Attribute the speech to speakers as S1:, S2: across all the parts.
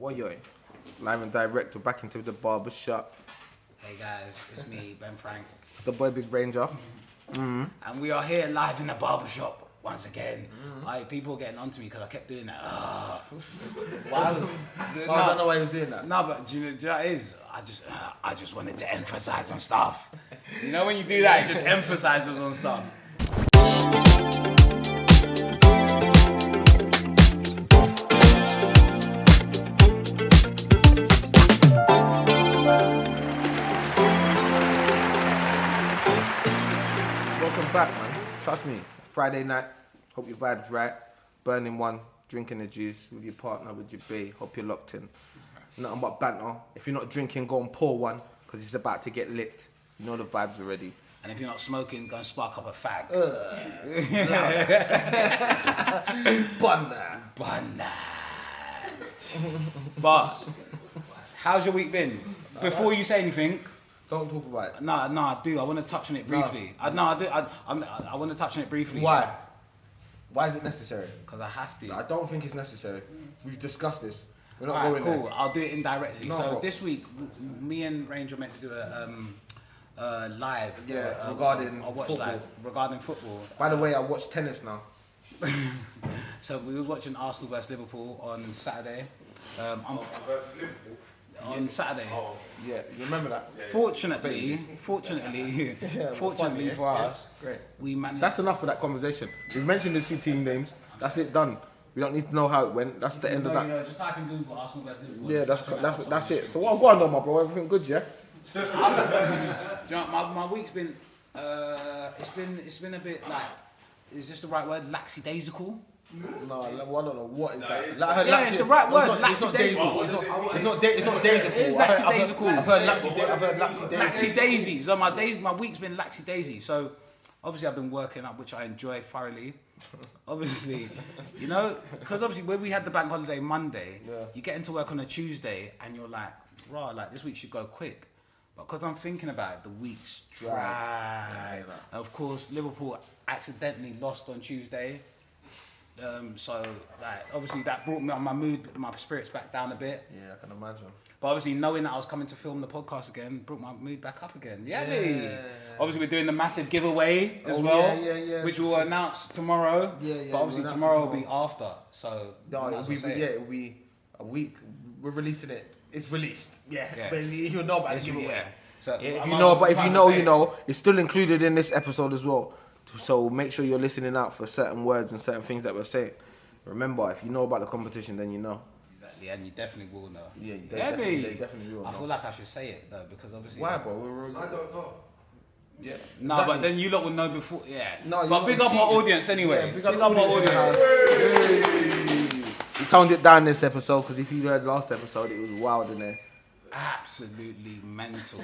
S1: What yo? Live and direct, we're back into the barbershop.
S2: Hey guys, it's me, Ben Frank.
S1: It's the boy Big Ranger.
S2: And we are here live in the barbershop once again. People getting onto me because I kept doing that.
S1: I don't know why he was doing that.
S2: No, but do you know what it is? I just wanted to emphasize on stuff. You know when you do that, it just emphasizes on stuff.
S1: Welcome back, man. Trust me, Friday night. Hope your vibe's right. Burning one, drinking the juice with your partner, with your bae. Hope you're locked in. Nothing but banter. If you're not drinking, go and pour one because it's about to get lit. You know the vibes already.
S2: And if you're not smoking, go and spark up a fag.
S1: Bun that.
S2: Bun that. But how's your week been? Before you say anything.
S1: Don't talk about it.
S2: No, I do. I want to touch on it briefly. I want to touch on it briefly.
S1: Why? Why is it necessary?
S2: Because I have to.
S1: I don't think it's necessary. We've discussed this. We're not
S2: Alright,
S1: going
S2: cool.
S1: there.
S2: I'll do it indirectly.
S1: No,
S2: so
S1: bro.
S2: this week, me and Range were meant to do a live.
S1: Regarding
S2: a watch
S1: football.
S2: live regarding football.
S1: By the way, I watch tennis now.
S2: So we was watching Arsenal versus Liverpool on Saturday. On Saturday.
S1: Oh, yeah, you remember that?
S2: Fortunately for us,
S1: great.
S2: we managed.
S1: That's enough for that conversation. We've mentioned the two team names. That's it, done. We don't need to know how it went. That's the end of that.
S2: Just type in Google Arsenal versus Liverpool.
S1: Yeah, that's it. So what I've gone on, my bro? Everything good, yeah?
S2: Do you know, my week's been it's been a bit like, is this the right word? Lackadaisical?
S1: No, I don't know what is that.
S2: Yeah, it's the right word.
S1: It's not daisical. It's not daisical.
S2: It's lackadaisical.
S1: I've heard laxy-daisy.
S2: Laxy-daisy. So my week's been laxy-daisy. So obviously I've been working up, which I enjoy thoroughly. Obviously, you know, because obviously when we had the bank holiday Monday, you get into work on a Tuesday and you're like, rah, like this week should go quick. But because I'm thinking about it, the week's drag. Of course, Liverpool accidentally lost on Tuesday. So like obviously that brought me my mood, my spirits back down a bit.
S1: Yeah, I can imagine.
S2: But obviously knowing that I was coming to film the podcast again brought my mood back up again. Yeah. Obviously we're doing the massive giveaway as well, which we'll announce tomorrow. But obviously tomorrow will be after. So
S1: it'll be a week. We're releasing it. It's released. But you'll know about the giveaway.
S2: So
S1: if you know, you know, it's still included in this episode as well. So make sure you're listening out for certain words and certain things that we're saying. Remember, if you know about the competition, then you know.
S2: Exactly, and you definitely will know.
S1: Yeah, you definitely will know.
S2: I feel like I should say it though, because obviously.
S1: Why, bro?
S3: I don't know.
S1: Yeah.
S2: No,
S1: exactly.
S2: but then you lot would know before. Yeah.
S1: No,
S2: but big up our audience anyway.
S1: Yeah, big up our audience. We toned it down this episode because if you heard last episode, it was wild in there.
S2: Absolutely mental,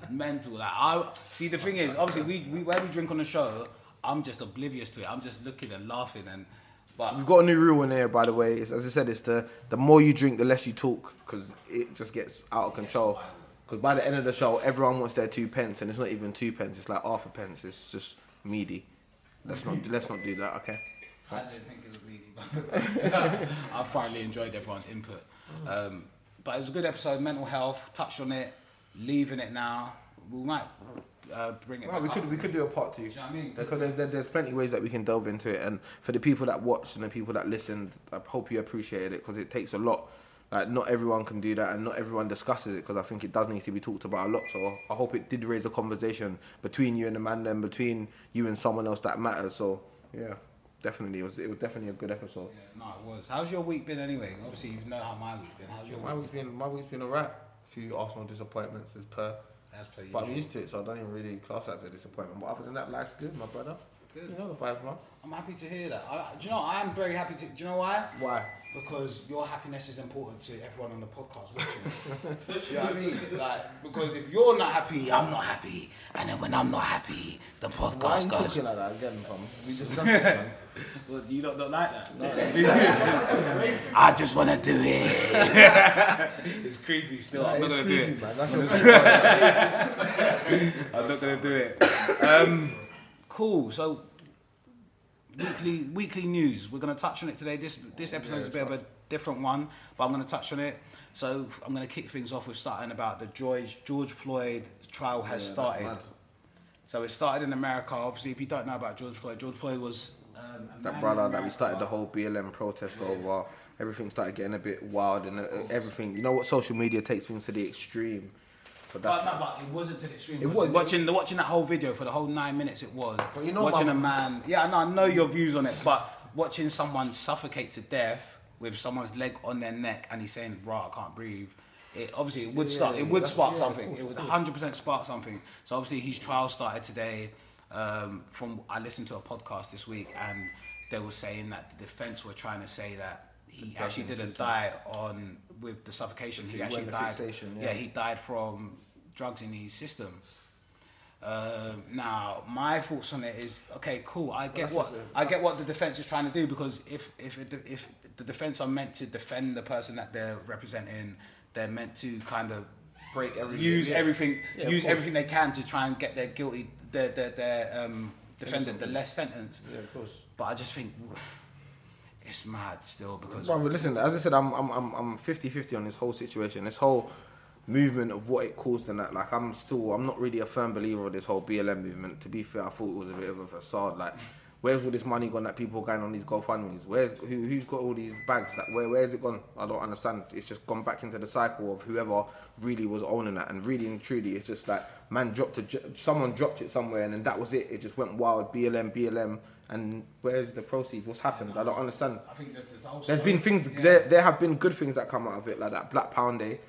S2: mental. Like I see. The thing is, obviously, we where we drink on the show, I'm just oblivious to it. I'm just looking and laughing but
S1: we've got a new rule in here, by the way. It's, as I said, it's the more you drink, the less you talk, because it just gets out of control. Because by the end of the show, everyone wants their 2 pence, and it's not even 2 pence. It's like half a pence. It's just meaty. Let's not do that, okay?
S2: I didn't think it was meaty, but I thoroughly enjoyed everyone's input. But it was a good episode. Mental health, touched on it, leaving it now. We might bring it back
S1: we could do a part 2.
S2: Do you know what I mean?
S1: Because there's plenty of ways that we can delve into it, and for the people that watched and the people that listened, I hope you appreciated it because it takes a lot. Like not everyone can do that, and not everyone discusses it because I think it does need to be talked about a lot. So I hope it did raise a conversation between you and the man, then between you and someone else that matters. So yeah, definitely it was definitely a good episode.
S2: Yeah, no, it was. How's your week been anyway? Obviously you know how my week's been. How's your week?
S1: My week's been alright. A few Arsenal disappointments as per. But I'm used to it, so I don't even really class that as a disappointment. But other than that, life's good, my brother.
S2: Good.
S1: You know the vibes, man.
S2: I'm happy to hear that. Do you know, I am very happy to. Do you know why?
S1: Why?
S2: Because your happiness is important to everyone on the podcast watching. Do you know what I mean? Like, because if you're not happy, I'm not happy. And then when I'm not happy, the podcast
S1: Why are you
S2: goes.
S1: talking like that again, fam? We discussed it, man.
S2: Well, you don't like that? No. I just want to do it. It's creepy still. I'm not going to do it.
S1: Man. That's your
S2: I'm not going to do it. Cool. So, weekly news. We're gonna touch on it today. This episode is a bit of a different one, but I'm gonna touch on it. So I'm gonna kick things off with starting about the George Floyd trial has started. So it started in America. Obviously, if you don't know about George Floyd was
S1: that brother that we started the whole BLM protest over. Everything started getting a bit wild and everything. You know what? Social media takes things to the extreme. But
S2: it wasn't to the extreme.
S1: It was
S2: watching that whole video for the whole 9 minutes. It was.
S1: But you know,
S2: watching a man. Yeah, I know your views on it, but watching someone suffocate to death with someone's leg on their neck and he's saying, "Bro, I can't breathe." It obviously it would spark something. It would 100% spark something. So obviously his trial started today. I listened to a podcast this week and they were saying that the defense were trying to say that he actually didn't die with the suffocation. He actually died. He died from drugs in his system. Now, my thoughts on it is okay, cool. I get what the defense is trying to do, because if the defense are meant to defend the person that they're representing, they're meant to kind of
S1: break everything,
S2: use everything they can to try and get their guilty their defendant the less sentence.
S1: Yeah, of course.
S2: But I just think it's mad still, because
S1: brother, listen, as I said, I'm 50-50 on this whole situation, this whole movement of what it caused and that. Like, I'm not really a firm believer of this whole BLM movement. To be fair, I thought it was a bit of a facade. Like, where's all this money gone that people are going on these GoFundMes? Who's got all these bags? Like, where's it gone? I don't understand. It's just gone back into the cycle of whoever really was owning that. And really and truly, it's just like, someone dropped it somewhere and then that was it. It just went wild, BLM. And where's the proceeds? What's happened? I don't understand.
S2: I think
S1: there's been things. Yeah. There have been good things that come out of it, like that Black Pound Day,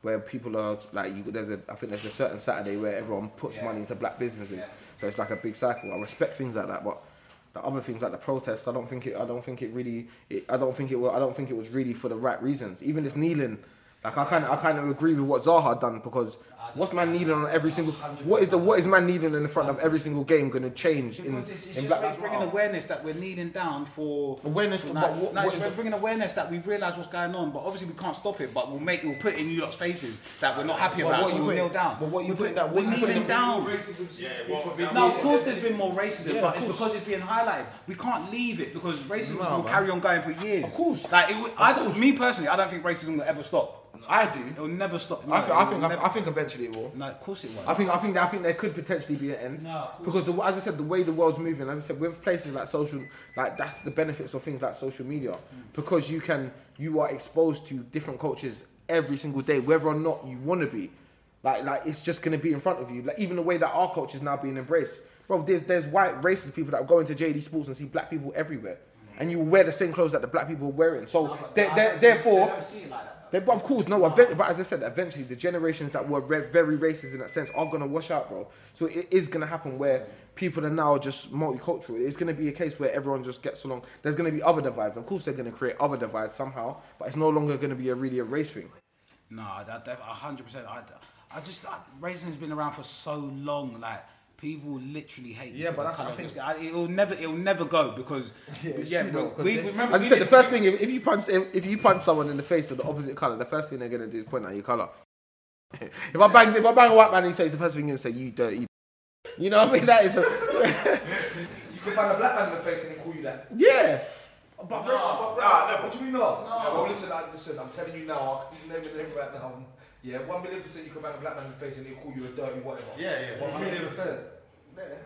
S1: where people are like, I think there's a certain Saturday where everyone puts money into black businesses. Yeah. So it's like a big cycle. I respect things like that, but the other things like the protests, I don't think it was really for the right reasons. Even this kneeling, like I kind of agree with what Zaha done, because what's man kneeling on every single? What is man kneeling in the front of every single game going to change in black?
S2: It's bringing awareness that we're kneeling down for
S1: awareness.
S2: We're bringing awareness that we've realised what's going on, but obviously we can't stop it. But we'll put it in you lot's faces that we're not happy about. So we'll kneel down.
S1: But what you putting that?
S2: We're kneeling down. Now, of course, there's been more racism, but it's because it's being highlighted. We can't leave it, because racism will carry on going for years.
S1: Of course.
S2: Like me personally, I don't think racism will ever stop.
S1: I do.
S2: It will never stop.
S1: I think eventually it will.
S2: No, of course it will.
S1: I think there could potentially be an end.
S2: No,
S1: because as I said, the way the world's moving, as I said, with places like that's the benefits of things like social media, because you are exposed to different cultures every single day, whether or not you want to be. Like it's just gonna be in front of you. Like, even the way that our culture is now being embraced, bro. There's white racist people that go into JD Sports and see black people everywhere, and you wear the same clothes that the black people are wearing. So therefore. But of course, no. But as I said, eventually the generations that were very racist in that sense are gonna wash out, bro. So it is gonna happen where people are now just multicultural. It's gonna be a case where everyone just gets along. There's gonna be other divides. Of course, they're gonna create other divides somehow, but it's no longer gonna be really a race thing.
S2: No, that 100%. Racism has been around for so long. Like, people literally hate.
S1: Yeah, but that's, I think
S2: it'll never go, because we remember.
S1: As I said, the first thing, if you punch someone in the face of the opposite colour, the first thing they're gonna do is point out your colour. if I bang a white man in his face, the first thing he's gonna say, "You dirty." You know what I mean? That is.
S3: You can bang a black man in the face and they call you that.
S1: Yeah.
S3: But what do you mean not? No. Well, listen, I'm telling you now. I'm naming the name right now. Yeah, 1,000,000% you can bang a black man in the face and they call you a dirty whatever.
S4: Yeah,
S3: 1,000,000%.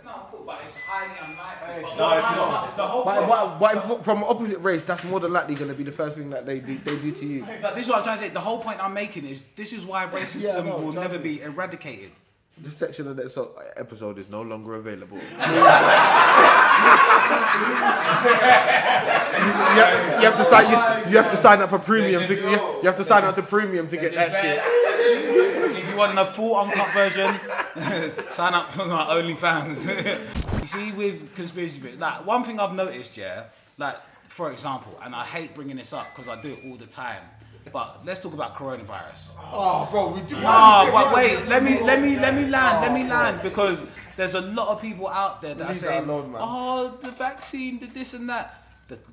S2: No, cool, but it's highly unlikely.
S4: No, it's not.
S2: It's the whole point.
S1: But from opposite race, that's more than likely going to be the first thing that they do to you.
S2: But this is what I'm trying to say. The whole point I'm making is this is why racism will never be eradicated.
S1: This section of the episode is no longer available. you have to sign up for premium. You have to sign up to premium to get that shit.
S2: If you want the full uncut version, sign up for my OnlyFans. You see, with conspiracy bits, like, one thing I've noticed, like, for example, and I hate bringing this up because I do it all the time, but let's talk about coronavirus.
S3: Oh, bro, we do.
S2: But wait, let me land, because there's a lot of people out there that are saying, the vaccine, this and that.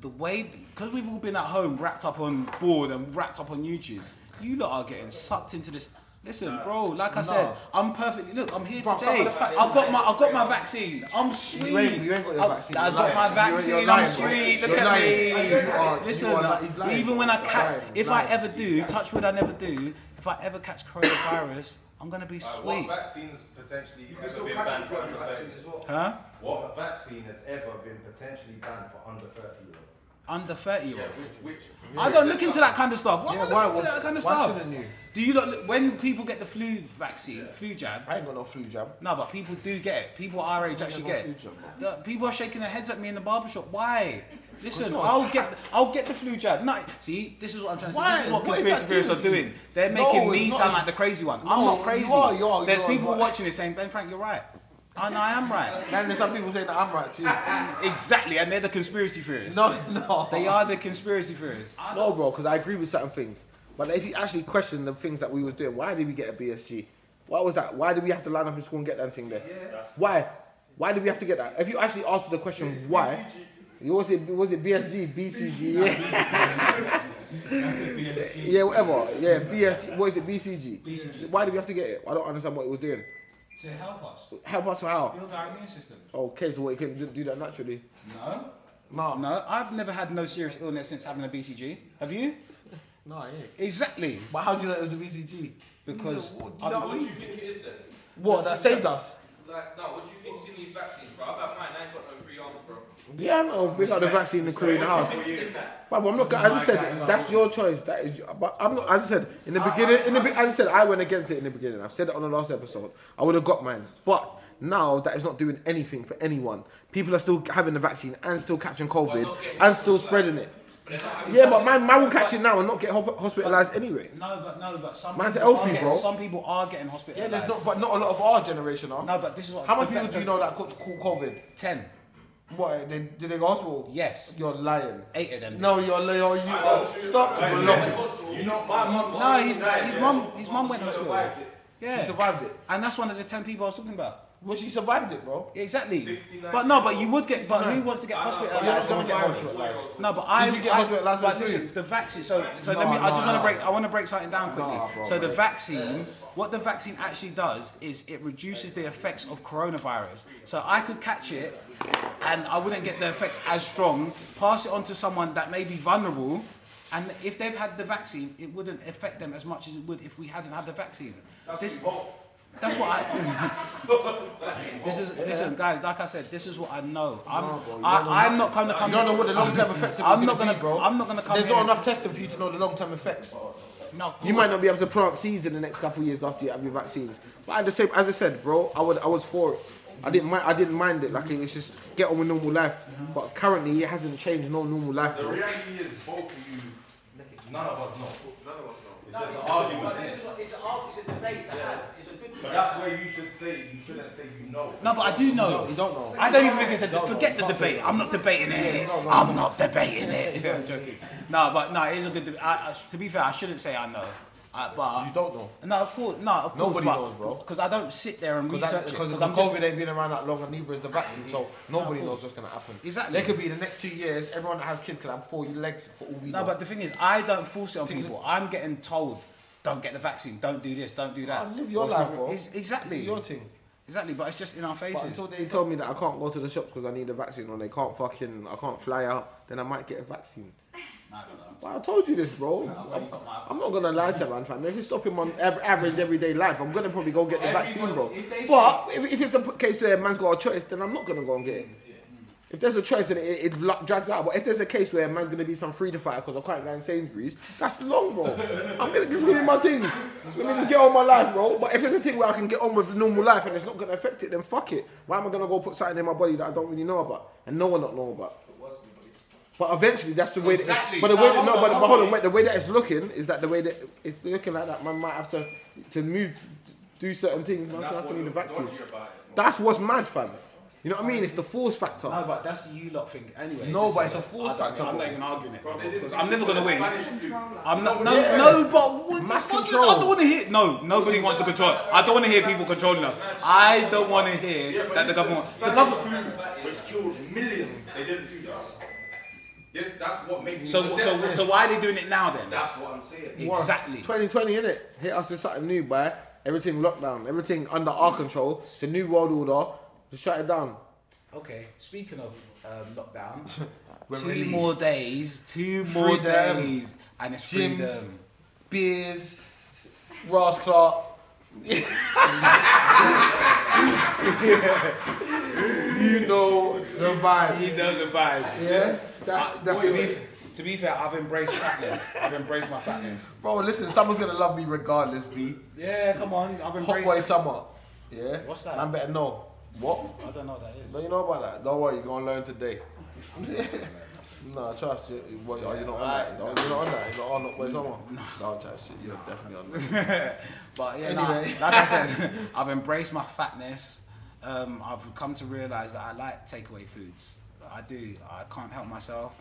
S2: The way, because we've all been at home, wrapped up on board and wrapped up on YouTube, you lot are getting sucked into this. Listen, bro. Like I said, I'm perfectly. Look, I'm here
S3: Bro,
S2: today. I've got my vaccine. I'm sweet.
S3: You ain't got your vaccine.
S2: I got my vaccine. I'm sweet. Look at me. Listen, even when I catch, if I ever do, touch wood, I never do. If I ever catch coronavirus, I'm gonna be sweet.
S4: What vaccines potentially
S3: You can
S4: ever
S3: still
S4: been
S3: catch
S4: banned
S3: it
S4: for
S3: for
S4: under
S3: your vaccine
S4: 30?
S3: as well.
S2: Huh?
S4: What vaccine has ever been potentially banned for under 30-year-olds?
S2: Under 30 year
S4: Yeah,
S2: olds.
S4: which
S2: I don't look into that kind of stuff. Why
S3: Yeah,
S2: am I looking into that kind of
S3: why
S2: stuff?
S3: shouldn't you?
S2: Do you look when people get the flu vaccine, flu jab?
S3: I ain't got no flu jab.
S2: No, but people do get it. People our age actually get it. People are shaking their heads at me in the barbershop. Why? Listen, I'll get the flu jab. No, see, this is what I'm trying to say.
S3: Why?
S2: This is what
S3: What is
S2: conspiracy
S3: that
S2: theorists are
S3: doing?
S2: doing. They're making
S3: No,
S2: me
S3: it's
S2: sound
S3: not.
S2: like the crazy one. I'm
S3: No,
S2: not crazy.
S3: you are,
S2: There's
S3: you are,
S2: people
S3: but-
S2: watching this saying, Ben Frank, you're right. Oh no, I am right.
S3: And there's some people saying that I'm right too.
S2: Exactly, and they're the conspiracy theorists.
S3: No.
S2: They are the conspiracy theorists.
S1: No, bro, because I agree with certain things. But if you actually question the things that we was doing, why did we get a BSG? What was that? Why did we have to line up in school and get that thing there? Why? Why did we have to get that? If you actually asked the question why, was it BSG, BCG? Yeah, whatever. Yeah, BSG. What is it? BCG.
S2: BCG.
S1: Why did we have to get it? I don't understand what it was doing.
S2: To help us
S1: Help us how?
S2: build our immune system.
S1: Okay, so what, you can do that naturally?
S2: No, I've never had no serious illness since having a BCG. Have you?
S3: No, I ain't.
S2: Exactly.
S3: But how do you know it was the BCG?
S2: Because
S4: what do you think it is then?
S3: What, that saved us?
S4: Like, no, what do you think's in these vaccines, bro? I've had mine, I ain't got no free arms, bro.
S1: Yeah, I know. We got the vaccine and crew in the house. But I'm not. As I said, that's your choice. That is. But I'm not. As I said in the beginning, as I said, I went against it in the beginning. I've said it on the last episode. I would have got mine, but now that is not doing anything for anyone. People are still having the vaccine and still catching COVID and still spreading it. Yeah, but man will catch it now and not get hospitalized anyway.
S2: No, but some
S1: Man's
S2: people
S1: healthy,
S2: are
S1: bro.
S2: some people are getting hospitalized.
S3: Yeah, but not a lot of our generation are.
S2: No, but this is what.
S3: How many people do you know that caught COVID?
S2: 10.
S3: What? Did they go hospital?
S2: Yes.
S3: You're lying.
S2: 8 of them.
S3: No, you're stop.
S4: You know, my mum.
S2: No, his mum went to hospital. Yeah.
S3: She survived it.
S2: And that's one of the 10 people I was talking about.
S3: Well, she survived it, bro.
S2: Exactly.
S4: 69.
S2: But you would get. But who wants to get hospitalized?
S3: You're not
S2: from
S3: gonna get
S2: virus?
S3: hospitalized.
S2: No, but
S3: Did you get hospitalized
S2: but
S3: with
S2: listen,
S3: food?
S2: the vaccine. So let me.
S3: No,
S2: I just want to
S3: no.
S2: break. I want to break something down quickly.
S3: Nah, bro,
S2: so the
S3: mate.
S2: vaccine, what the vaccine actually does is it reduces the effects of coronavirus. So I could catch it, and I wouldn't get the effects as strong. Pass it on to someone that may be vulnerable, and if they've had the vaccine, it wouldn't affect them as much as it would if we hadn't had the vaccine. That's what I. Listen, guys. Like I said, this is what I know. I'm not going to come.
S3: You don't know what the long-term effects of
S2: I'm
S3: it's
S2: not
S3: gonna
S2: gonna,
S3: be, bro.
S2: I'm not gonna come.
S3: There's
S2: here.
S3: not enough testing for you to know the long-term effects.
S2: No,
S1: You might not be able to plant seeds in the next couple of years after you have your vaccines. But at the same, as I said, bro, I was for it. I didn't mind it. Like it's just get on with normal life. But currently, it hasn't changed no normal life,
S4: The
S1: bro.
S4: reality is, both of you, none of us know.
S5: No,
S4: It's just an argument.
S5: it's a debate to have. It's a good
S4: But
S5: debate.
S4: that's where you shouldn't say you know.
S2: No, but I do know.
S3: You don't know.
S2: I don't even think it's a. Forget the debate. I'm not debating it. I'm not debating it. I'm joking. No, but no, it is a good debate. To be fair, I shouldn't say I know. But
S3: You don't know.
S2: No, of course,
S3: Nobody knows, bro.
S2: Because I don't sit there and research it.
S3: Because
S2: I'm
S3: COVID
S2: just,
S3: ain't been around that long and neither is the vaccine, so nobody knows what's going to happen.
S2: Exactly.
S3: There could be the next 2 years, everyone that has kids could have 4 legs for all we know.
S2: no, but the thing is, I don't force it on people. I'm getting told, don't get the vaccine, don't do this, don't do that.
S3: Live your life, bro.
S2: Exactly.
S3: Do your thing.
S2: Exactly, but it's just in our faces.
S1: But until they told me that I can't go to the shops because I need a vaccine or I can't fly out, then I might get a vaccine.
S2: I don't know.
S1: But I told you this, bro. I'm not gonna lie to man, fam. If it's stopping my average everyday life, I'm gonna probably go get the vaccine, bro. But if it's a case where man's got a choice, then I'm not gonna go and get it. If there's a choice and it drags out, but if there's a case where man's gonna be some freedom fighter because I can't go in Sainsbury's, that's long, bro. I'm gonna just give me my thing. Let me just get on my life, bro. But if there's a thing where I can get on with normal life and it's not gonna affect it, then fuck it. Why am I gonna go put something in my body that I don't really know about and no one not know about? But eventually, that's the way.
S2: Exactly.
S1: But the way, but hold on, wait. The way that it's looking is that the way that it's looking like that. Man might have to move, do certain things. Man's gonna have to need a vaccine. That's what's mad, fam. You know what I mean? It's the force factor.
S2: No, but that's you lot think anyway.
S3: No,
S2: This
S3: but
S2: is
S3: it's a force
S2: I don't-
S3: factor,
S2: I'm
S3: bro.
S2: not even arguing it, because I'm never gonna win. I'm not.
S3: Yeah.
S2: No, but
S3: Mass
S2: what-
S3: control.
S2: I don't want to hear. No, nobody wants to control. I don't want to hear people controlling us. I don't want to hear that the government. The government.
S4: Which killed millions, they didn't do that.
S3: That's what makes me
S2: So why are they doing it now then?
S3: That's what I'm saying.
S2: Exactly.
S1: 2020, innit? Hit us with something new, boy. Everything lockdown, everything under our control. It's a new world order. Just shut it down.
S2: Okay, speaking of lockdown,
S1: We're
S2: 2
S1: released.
S2: more days, 2 more
S1: Freedom.
S2: days, and it's
S1: Gyms.
S2: freedom.
S1: Beers, Ross Clark. You know the vibe.
S2: You know the vibe.
S1: Yeah, that's
S2: To be fair, I've embraced fatness. I've embraced my fatness.
S1: Bro, listen, someone's gonna love me regardless, B.
S2: Yeah, come on, I've
S1: Hot
S2: embraced.
S1: boy summer. Yeah.
S2: What's that?
S1: Man better know. What?
S2: I don't know what that is.
S1: Don't you know about that? Don't worry, you're gonna learn today. No, trust you. What, are you not on that? No, you're not on that. You're not on Hot boy summer. No, trust you. You're definitely on that.
S2: But yeah,
S1: Anyway.
S2: like I said, I've embraced my fatness. I've come to realise that I like takeaway foods. I do. I can't help myself.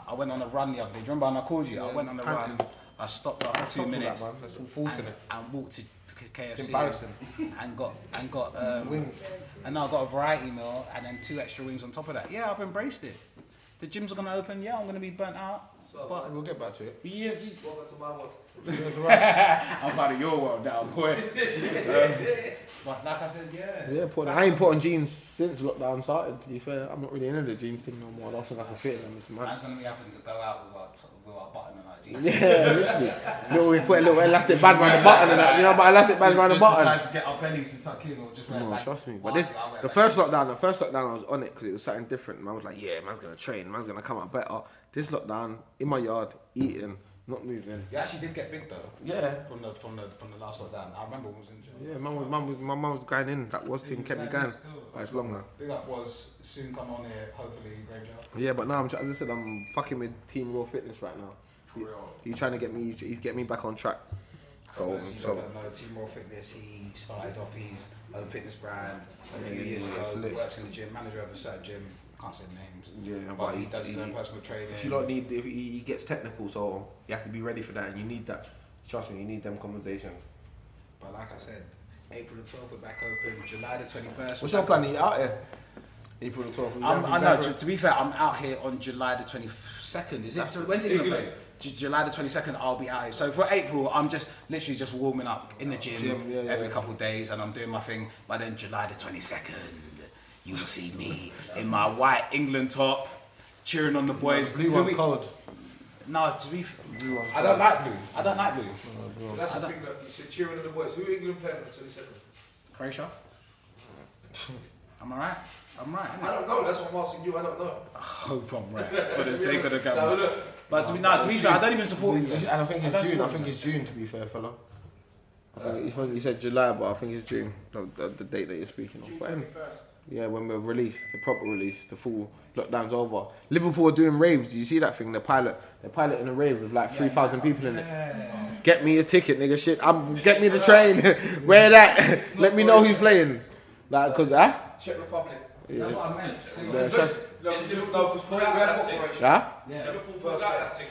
S2: I went on a run the other day. Do you remember when I called you?
S1: Yeah,
S2: I went on a
S1: apparently.
S2: run. I stopped after 2 minutes
S1: That, man. That's all forcing it.
S2: and walked to KFC.
S1: It's embarrassing.
S2: And got
S1: Wings.
S2: and now I got a variety meal and then 2 extra wings on top of that. Yeah, I've embraced it. The gyms are gonna open. Yeah, I'm gonna be burnt out. But
S1: We'll get back to it.
S2: yeah,
S3: Welcome to my world.
S1: That's right.
S2: I'm part of your world now, boy. But like I said, yeah.
S1: Yeah, I ain't put on jeans since lockdown started, to be fair. I'm not really into the jeans thing no more. I don't think I can fit in them. It's mad.
S2: Man's gonna be having to go out with our button and our jeans.
S1: Yeah, literally. We put a little elastic band around the button and that. You know about elastic band around the button?
S2: Trying to get our bellies to tuck in or just wear
S1: No,
S2: like
S1: trust me. But
S2: one-
S1: this,
S2: I wear
S1: the
S2: like
S1: first
S2: this.
S1: lockdown, I was on it because it was something different. Man was like, yeah, man's gonna train, man's gonna come out better. This lockdown, in my yard, eating, not moving.
S2: You actually did get big though.
S1: Yeah.
S2: From the last lockdown. I remember when I was in jail.
S1: Yeah, my mum was going in. That was thing kept me going. But it's long now.
S2: Big up was soon come on here, hopefully Ranger.
S1: Yeah, but now as I said, I'm fucking with Team Raw Fitness right now.
S2: For real.
S1: He's trying to get me. He's getting me back on track. So,
S2: You
S1: so
S2: don't know, Team Raw Fitness, he started off his own fitness brand a few
S1: Yeah,
S2: years
S1: it's
S2: ago,
S1: lit.
S2: works in the gym, manager of a certain gym, can't say names.
S1: yeah,
S2: But he does his own personal training.
S1: If you don't need, if he gets technical, so you have to be ready for that, and you need that. Trust me, you need them conversations.
S2: But like I said, April the 12th we're back open, July the 21st.
S1: What's your plan? Are you out here? April the 12th.
S2: I know, to be fair, I'm out here on July the 22nd, is it?
S1: That's
S2: When's it gonna play? July the 22nd, I'll be out here. So for April, I'm just literally just warming up in the gym,
S1: yeah,
S2: every couple of days, and I'm doing my thing. But then July the 22nd, you will see me in my white England top, cheering on the boys.
S1: Blue one's cold.
S2: No, to be
S1: Blue one's
S2: I don't like blue. I don't like blue.
S3: That's the thing that you should cheering on the boys. Who are England playing on the 22nd?
S2: Croatia. Am I right? I'm right.
S3: I don't know. That's what I'm asking you. I don't know.
S2: I hope I'm right. For the sake of the
S3: So,
S2: camera.
S3: look.
S2: But to be fair, I don't even support you.
S1: And I think it's
S2: I don't
S1: June. I
S2: support
S1: think
S2: you.
S1: it's June, to be fair, fella. I think you said July, but I think it's June, the date that you're speaking of. But, yeah, when we're released, the proper release, the full lockdown's over. Liverpool are doing raves. Do you see that thing? They're piloting a rave with like 3,000 people in it. Get me a ticket, nigga. Shit, get me the train. Where that? Let me know who's playing. Like, cause
S3: Czech Republic.
S1: Yeah.
S3: That's what I meant.
S1: Yeah, trust-
S3: No, because we had a corporation.
S4: Liverpool pulled out that thing,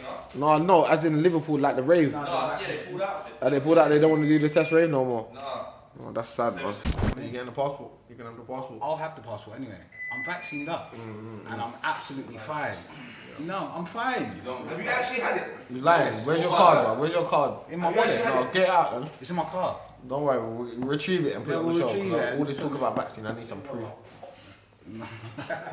S1: No, as in Liverpool, like the rave.
S4: no? Yeah, they pulled out of it.
S1: They pulled out. They don't want to do the test rave no more.
S4: Nah.
S1: Oh, that's sad, man. You getting the passport? You can have the passport.
S2: I'll have the passport anyway. I'm vaccinated up, and I'm absolutely fine. No, I'm fine.
S3: Have you actually had it?
S1: You lying? Where's your card, bro? Where's your card?
S2: In my
S3: Have you
S2: wallet.
S3: actually
S1: No,
S3: had it?
S1: get it out, man.
S2: It's in my car.
S1: Don't worry, we'll retrieve it and put
S2: Yeah,
S1: it on the
S2: we'll
S1: show.
S2: retrieve
S1: 'cause
S2: it.
S1: all this talk about vaccine, I need some proof.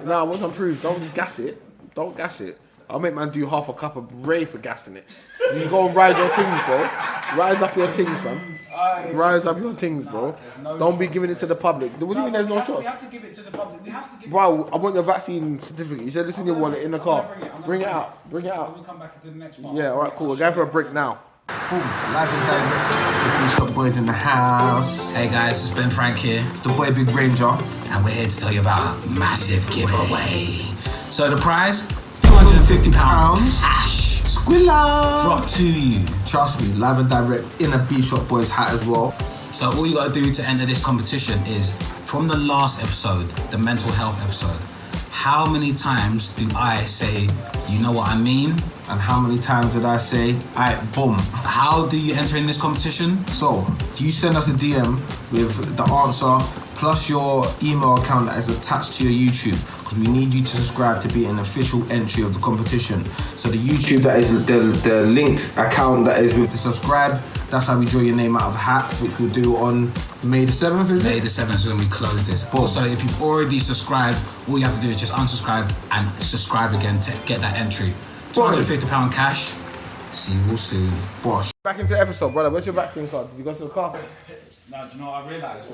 S1: Nah, I want some proof. Don't gas it. Don't gas it. I'll make man do half a cup of Ray for gassing it. You go and rise your things, bro. Rise up your things, man. Rise up your things, bro. Don't be giving it to the public. What do you mean there's no
S2: We
S1: shot?
S2: have to give it to the public. We have to give
S1: Bro, I want your vaccine certificate. You said this in your wallet in the car. Bring it out. Bring it
S2: it.
S1: out.
S2: We'll come back to the next part.
S1: Yeah, alright, cool. We're going for a break now. Boom. Live and direct. It's the BEHAVIOUR boys in the house.
S2: Hey guys, it's Ben Frank here,
S1: It's the boy Big Ranger.
S2: and we're here to tell you about a massive giveaway. So the prize, £250 cash.
S1: Squilla.
S2: Drop to you.
S1: Trust me, live and direct in a BEHAVIOUR boys hat as well.
S2: So all you gotta do to enter this competition is, from the last episode, the mental health episode, how many times do I say, you know what I mean?
S1: And how many times did I say, aight, boom.
S2: How do you enter in this competition?
S1: So, you send us a DM with the answer plus your email account that is attached to your YouTube, because we need you to subscribe to be an official entry of the competition. So the YouTube that is the linked account that is with the subscribe, that's how we draw your name out of a hat, which we'll do on May the 7th, is it?
S2: May the 7th is when we close this. Also, if you've already subscribed, all you have to do is just unsubscribe and subscribe again to get that entry. £250 cash. See you all soon.
S1: Bosh. Back into the episode, brother. Where's your vaccine card? Did you go to the car?
S2: No, do you know what I realised?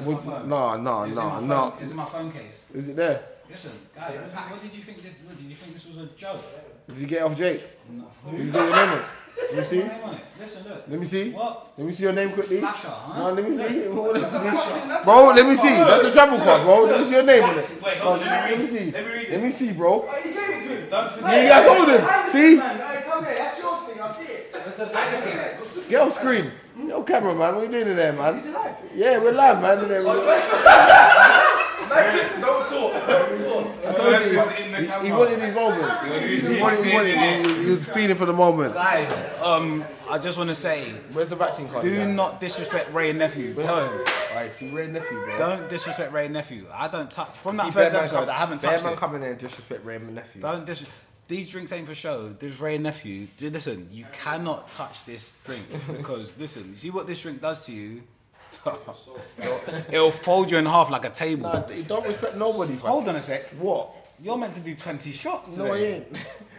S1: No.
S2: It's in my phone case.
S1: Is it there?
S2: Listen, guys, what did you think this? Did you think this was a joke?
S1: Did you get it off Jake?
S2: No.
S1: Did you get your name on it? Let me see.
S2: Name on it. Listen, look.
S1: Let me see.
S2: What?
S1: Let me see your name quickly.
S2: Flasher, huh?
S1: No, let me see. Bro, let me see. That's a travel card, bro. Let me see your name on it.
S4: Wait,
S1: Let me see. Let me see, bro.
S5: Oh, you gave it to him.
S2: Don't forget.
S1: Yeah, I told him. See?
S5: Hey, come here. That's your thing. I see it.
S1: Get off screen. Yo, camera, man. What are you doing in there, man?
S5: Is it live?
S1: Yeah, we're live, man.
S3: Don't talk.
S1: I told you, he wanted his moment. He was feeling for the moment.
S2: Guys, I just want to say,
S1: Where's the vaccine card?
S2: do not disrespect Ray and Nephew. Don't.
S1: Alright, see Ray Nephew, bro.
S2: Don't disrespect Ray and Nephew. I don't touch. From that
S1: See,
S2: first
S1: Bear Man
S2: episode, I haven't touched
S1: Man
S2: it.
S1: coming in and disrespect Ray and Nephew.
S2: Don't these drinks ain't for show. There's Ray and Nephew. Listen, you cannot touch this drink because listen, you see what this drink does to you? It'll fold you in half like a table.
S1: Nah, you don't respect nobody, fam.
S2: Hold on a sec.
S1: What?
S2: You're meant to do 20 shots today.
S1: No, I ain't.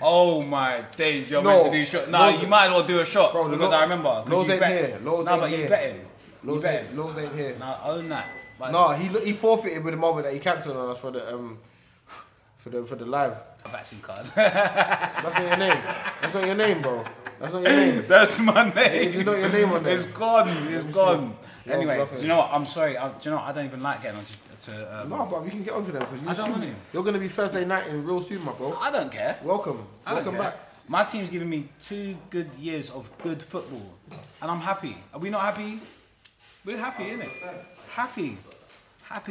S2: Oh my days, you're
S1: No.
S2: meant to do shots. Nah,
S1: Loads-
S2: you might as well do a shot
S1: Bro,
S2: because I remember. 'cause
S1: Lowe's
S2: you
S1: ain't
S2: bet.
S1: here. Lowe's
S2: No,
S1: ain't
S2: but
S1: here.
S2: you betting. You betting.
S1: Lowe's ain't here.
S2: Now own that. But
S1: No, he forfeited with the moment that he cancelled on us for the live.
S2: vaccine card.
S1: That's not your name. That's not your name, bro. That's not your name.
S2: That's my name.
S1: It's not your name on there.
S2: It's gone. It's gone.
S1: Yo,
S2: Anyway,
S1: bluffing.
S2: do you know what? I'm sorry. Do you know what? I don't even like getting on to
S1: No, but we can get onto them
S2: I
S1: because
S2: don't want to.
S1: you're gonna be Thursday night in real soon, my bro.
S2: I don't care.
S1: Welcome.
S2: I don't
S1: Welcome
S2: care.
S1: back.
S2: My team's given me 2 good years of good football, and I'm happy. Are we not happy? We're happy, innit? Happy.
S1: Shut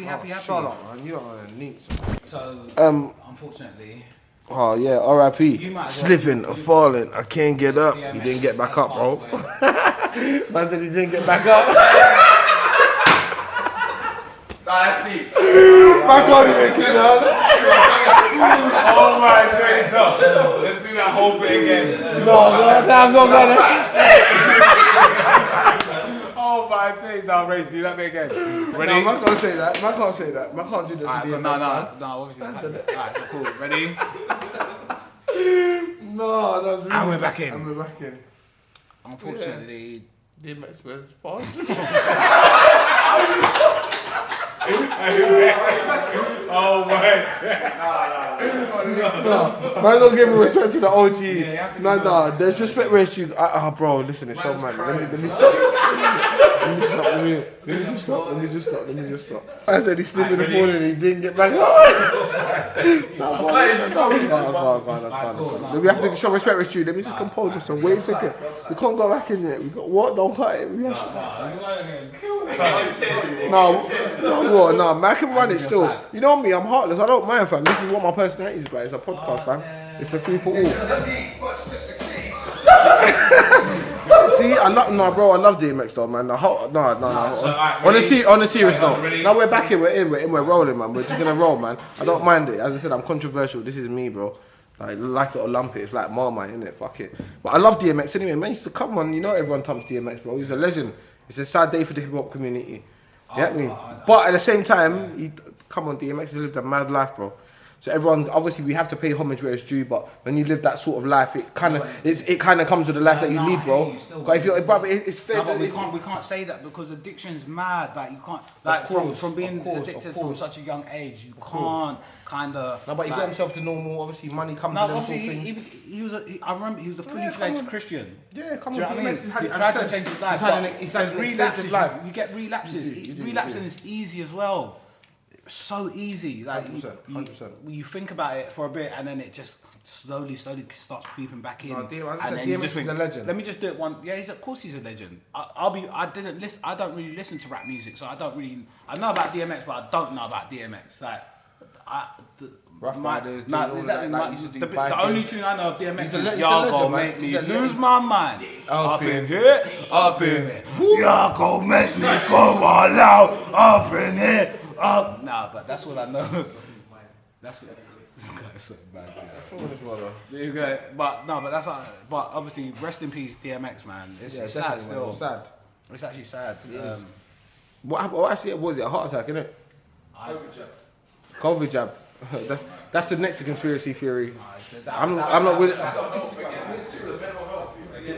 S1: up, man. You don't want to neat.
S2: So, unfortunately,
S1: Oh yeah, R.I.P.
S2: You might as well-
S1: Slipping or falling. I can't get up.
S2: Yeah,
S1: You
S2: man.
S1: didn't get back up, bro.
S2: Passed away.
S1: Man said he didn't get back up.
S3: Nah, that's deep.
S1: I can't even get up.
S2: Oh my God! No. Let's do that whole bit again.
S1: No, I'm not gonna.
S2: Oh my days! No, Ray, do that bit again. Ready?
S1: No, man can't say that. Man can't say that. Man can't do that
S2: Alright,
S1: to the
S2: no,
S1: events, man.
S2: obviously. Alright, so cool. Ready?
S1: No, that's really.
S2: And we're back in.
S1: And we're back in.
S2: Unfortunately,
S1: DMX Express pause.
S2: oh my!
S1: Man, don't give me respect to the OG.
S2: you have to
S1: No,
S2: give
S1: no, there's respect where you. Bro, listen, it's so mad. Let me stop. Let me just stop. I said he's slipping the phone and he didn't get back up. No, we have to show respect with you. Let me just compose myself. Wait a second. We can't go back in there. We got what? Don't cut it. We have No, man, I can run it still. You know me, I'm heartless. I don't mind, fam. This is what my personality is, but it's a podcast, fam. It's a free for all. See, I love DMX though, man. On a serious note. Now we're back in, we're rolling, man. We're just gonna roll, man. I don't mind it. As I said, I'm controversial. This is me, bro. Like it or lump it. It's like Marmite, innit? Fuck it. But I love DMX anyway, man. Used to come on, you know everyone thumbs DMX, bro. He's a legend. It's a sad day for the hip hop community. You get me? But at the same time, come on, DMX has lived a mad life, bro. So everyone, obviously, we have to pay homage where it's due. But when you live that sort of life, it kind of comes with the life that you lead, bro. But if you're, brother, it's fair.
S2: No, but we can't say that because addiction's mad. Like you can't, like from being addicted from such a young age, you can't kind of.
S1: No, but he got himself to normal. Obviously, money comes
S2: No,
S1: with them sort of
S2: obviously,
S1: things.
S2: I remember he was a fully fledged Christian.
S1: Yeah, come
S2: Do
S1: on,
S2: you know what I mean?
S1: DMX has had
S2: He
S1: it.
S2: tried to change his life.
S1: He's had an
S2: relapses.
S1: extensive life.
S2: You get relapses. Relapsing is easy as well. So easy. Like
S1: 100%.
S2: you think about it for a bit and then it just slowly starts creeping back in.
S1: No, as I
S2: and
S1: said,
S2: then you
S1: DMX
S2: just
S1: is a legend.
S2: Let me just do it one. Yeah, of course he's a legend. I don't really listen to rap music, so I know about DMX, but I don't know about DMX. Like
S1: Rough Riders,
S2: nah,
S1: doing all
S2: exactly.
S1: that, like, used to do
S2: The
S1: biking.
S2: only tune I know of DMX
S1: He's
S2: is
S1: a
S2: Y'all
S1: legend,
S2: gon'
S1: man.
S2: make me
S1: He's a
S2: lose
S1: legend.
S2: my mind.
S1: Up
S2: in
S1: in
S2: here, up in here. Y'all gon' make me go all out. Up in here, Oh, nah, but that's all I know. That's it. This guy's so bad. There you go. But no, but that's not. But obviously, rest in peace, DMX, man. It's sad still.
S1: It's sad.
S2: It's actually sad.
S1: What happened? What actually was it? A heart attack, innit? COVID jab. That's the next conspiracy theory. I'm not with it.
S3: Again,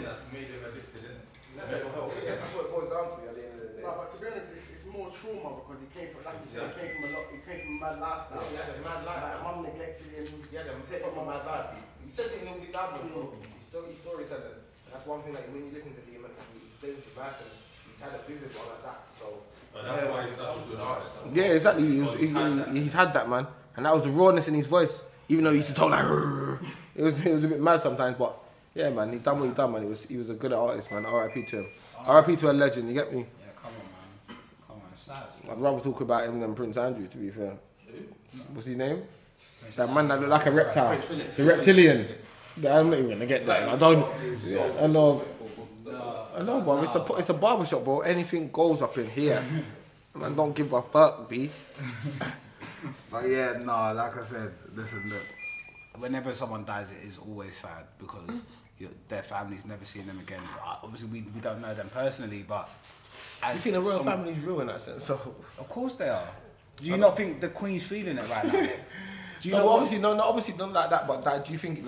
S3: that's made him addicted, isn't it? Mental health.
S5: Yeah, that's what it boils down to at the end of the day. No, but to be honest, it's more trauma because he came from, like you said, he came from a mad lifestyle.
S3: He had a mad life.
S5: Like, mum neglected him.
S3: He had a mad life. He says it in all these albums, bro. He's storytelling. And that's one thing, like, when you listen to DMX, he explains the life and he's had a vivid one like that. So,
S4: But that's why he's such a good artist.
S1: Yeah, exactly. He's had that, man, and that was the rawness in his voice. Even though he used to talk like, it was a bit mad sometimes, but yeah, man, he done what he done, man. He was a good artist, man. R.I.P. to him. R.I.P. to a legend. You get me?
S2: Yeah, come on, man. Come on, it's sad.
S1: I'd rather talk about him than Prince Andrew, to be fair. What's his name? That man that looked like a reptile. The reptilian. I'm not even gonna get that. I don't. Yeah, I know, but it's a barbershop, bro. Anything goes up in here. Man, don't give a fuck, B.
S2: But yeah, no, like I said, listen, look. Whenever someone dies, it is always sad because their families never seen them again. Obviously, we don't know them personally, but
S1: You think the royal family's real in that sense? So
S2: of course they are. Do you not think the Queen's feeling it right now? Do you
S1: no,
S2: know
S1: obviously not like that. But do you think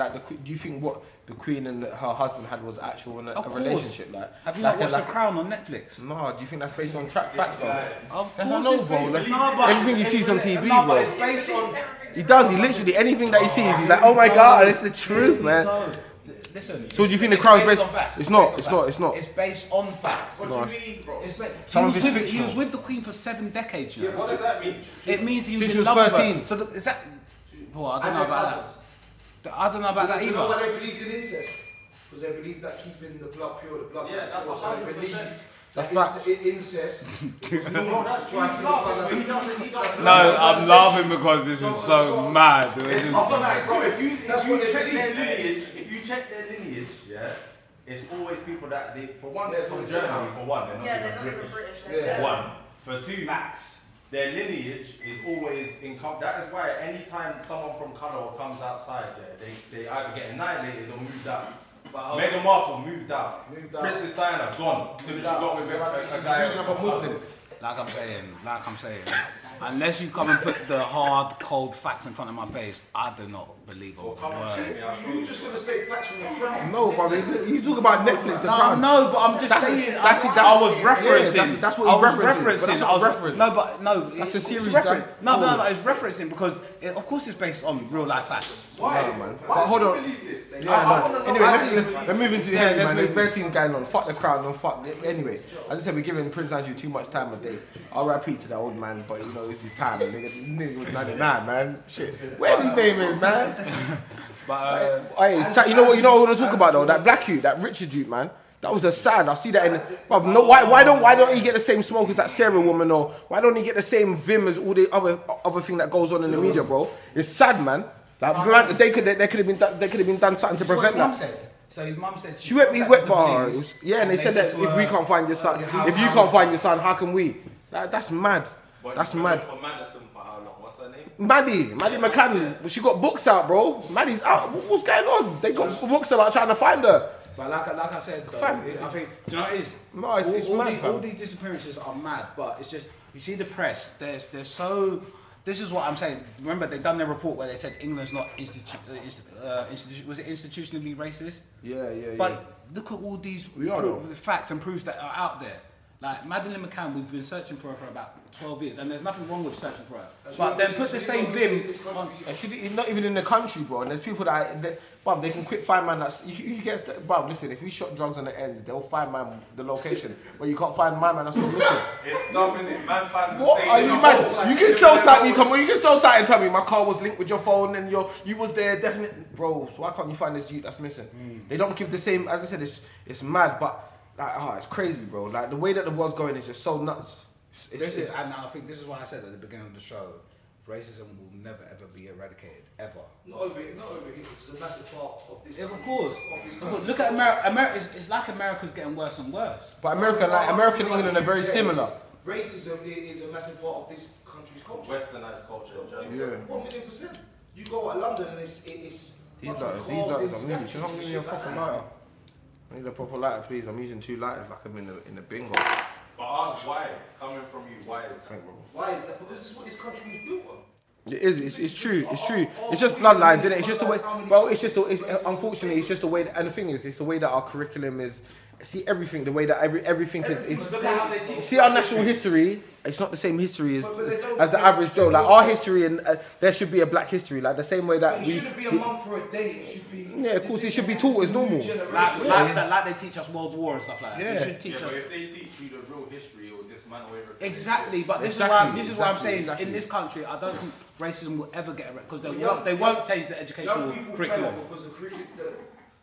S1: what the Queen and her husband had was actual in a relationship? Like,
S2: have you not watched The Crown on Netflix?
S1: No. Do you think that's based on facts though?
S2: Of
S1: That's
S2: course,
S1: no,
S2: it's
S1: bro.
S2: based
S1: Like,
S2: on-
S1: everything he sees on TV,
S2: no,
S1: bro.
S2: but it's based on.
S1: He does. He literally anything that he sees, he's like, oh my god, it's the truth, man.
S2: No. Listen.
S1: So do you think the Crown's based?
S2: on facts.
S1: It's not.
S2: It's based on facts.
S3: What do you mean, bro?
S2: It's ba-
S1: Some of
S2: he
S1: it's
S2: was with-
S1: fictional.
S2: He was with the Queen for 7 decades. You know?
S3: What does that mean?
S2: It means he was
S1: Since
S2: in
S1: he was
S2: love with her.
S1: 13.
S2: So is that? Well, I don't know about that. I don't know about that
S3: Do you know
S2: either.
S3: why they believed in incest? Because they believed that keeping the blood pure, the blood.
S4: Yeah, that's
S3: pure, so they
S4: 100%.
S3: believed
S1: That's
S3: that
S1: facts.
S3: incest.
S4: No, that's true. He's laughing. He doesn't.
S2: No, I'm laughing because this is so mad. This is-
S4: Bro, if you
S3: That's what they
S4: check their
S3: believe.
S4: lineage, yeah, it's always people that they, for one, they're
S3: They're
S4: from
S3: from
S4: Germany.
S3: Germany.
S4: For one, they're not
S5: Yeah, they're
S4: even
S5: not even
S4: British.
S5: British.
S3: Yeah.
S4: One. For two, their lineage is always in. That is why anytime someone from colour comes outside, they either get annihilated or moved out. Meghan Markle moved out. Princess Diana gone. So she got with a guy.
S1: a Muslim.
S2: Like I'm saying, unless you come and put the hard, cold facts in front of my face, I do not believe a word.
S3: You're just gonna state facts from the Crown.
S1: No, brother. You talk about Netflix, the Crown.
S2: No, but I'm just saying. I was referencing.
S1: Yeah, that's what he's referencing. But that's
S2: I was
S1: reference.
S2: No,
S1: That's a series,
S2: It's
S1: that-
S2: no, it's referencing because of course it's based on real life facts.
S3: Why?
S1: man.
S3: Why
S1: But hold
S3: do you
S1: on.
S3: believe this?
S1: Yeah, no. Anyway, let's move into here, man. There's bare things going on. Fuck the crowd, no fuck. Anyway, as I said, we're giving Prince Andrew too much time a day. R.I.P. to that old man, but you know it's his time. Nigga was 99, man. Shit, where his name is, man.
S2: But
S1: Hey, you know what I want to talk about though? That black youth, that Richard youth, man. That was a sad. I see that in. Bruv, no, why don't he get the same smoke as that Sarah woman, or why don't he get the same vim as all the other thing that goes on in the media, bro? It's sad, man. Like, man, they could have been done something to prevent that.
S2: So his mum said
S1: She wet me wet bar. Yeah, and they said that if we can't find your son, if you can't find your son, how can we? Like, that's mad. That's mad.
S4: For Madison for how long? What's her name?
S1: Maddie McCann. She got books out, bro. Maddie's out. What's going on? They got books about trying to find her.
S2: But like I said, though,
S1: Fam.
S2: I think, do you know what it is?
S1: No, it's mad, fam.
S2: all these disappearances are mad, but it's just, you see the press, they're so, this is what I'm saying. Remember, they done their report where they said England's not was it institutionally racist?
S1: Yeah.
S2: But look at all these
S1: We are, though.
S2: facts and proofs that are out there. Like Madeleine McCann, we've been searching for her for about 12 years, and there's nothing wrong with searching for her. But then put the same vim on.
S1: And she not even in the country, bro. And there's people bruv, they can quick find man that's, you get, bruv, listen, if we shot drugs on the ends, they'll find man the location. But you can't find my man that's not missing.
S4: It's dumb, innit? Man found the
S1: What
S4: same.
S1: are you mad? You can sell something, and tell me my car was linked with your phone and you was there, definitely, bro. So why can't you find this youth that's missing? They don't give the same. As I said, it's mad, but like, it's crazy, bro. Like the way that the world's going is just so nuts.
S2: And I think this is what I said at the beginning of the show. Racism will never ever be eradicated, ever.
S3: Not over here. It's a massive part of this.
S2: Yeah, of course. Look at America. It's like America's getting worse and worse.
S1: But America and England are very similar.
S3: racism is a massive part of this country's culture.
S4: Westernized culture.
S1: Yeah.
S3: 1,000,000%. You go to London and it's
S1: These
S3: fucking
S1: lighters
S3: carved
S1: are
S3: in
S1: moving.
S3: statues
S1: She's not
S3: and
S1: giving me a
S3: shit like
S1: proper
S3: that.
S1: lighter. I need a proper lighter, please. I'm using 2 lighters like I'm in a bingo.
S4: But why? Coming from you, why is that?
S3: Why is that? Because this is what this country was built on.
S1: It is. It's true. It's true. It's just bloodlines, isn't it? It's just the way. Well, it's just. Unfortunately, it's just the way. And the thing is, it's the way that our curriculum is. See everything. The way that everything is.
S2: Look at how they teach.
S1: See our national history. It's not the same history as the average Joe. Like our history, and there should be a Black history. Like the same way that
S3: It shouldn't be a month or a day. It should be.
S1: Yeah, of course, it should be taught as normal.
S2: Like they teach us World War and stuff like that.
S1: Yeah.
S2: They should teach
S4: Yeah,
S2: us.
S4: but if they teach you the real history, it will dismantle everything.
S2: Exactly, but this
S1: Exactly,
S2: is why I'm saying
S1: exactly.
S2: in this country, I don't think racism will ever get erased because they won't change the educational
S3: Young people
S2: curriculum.
S3: fail because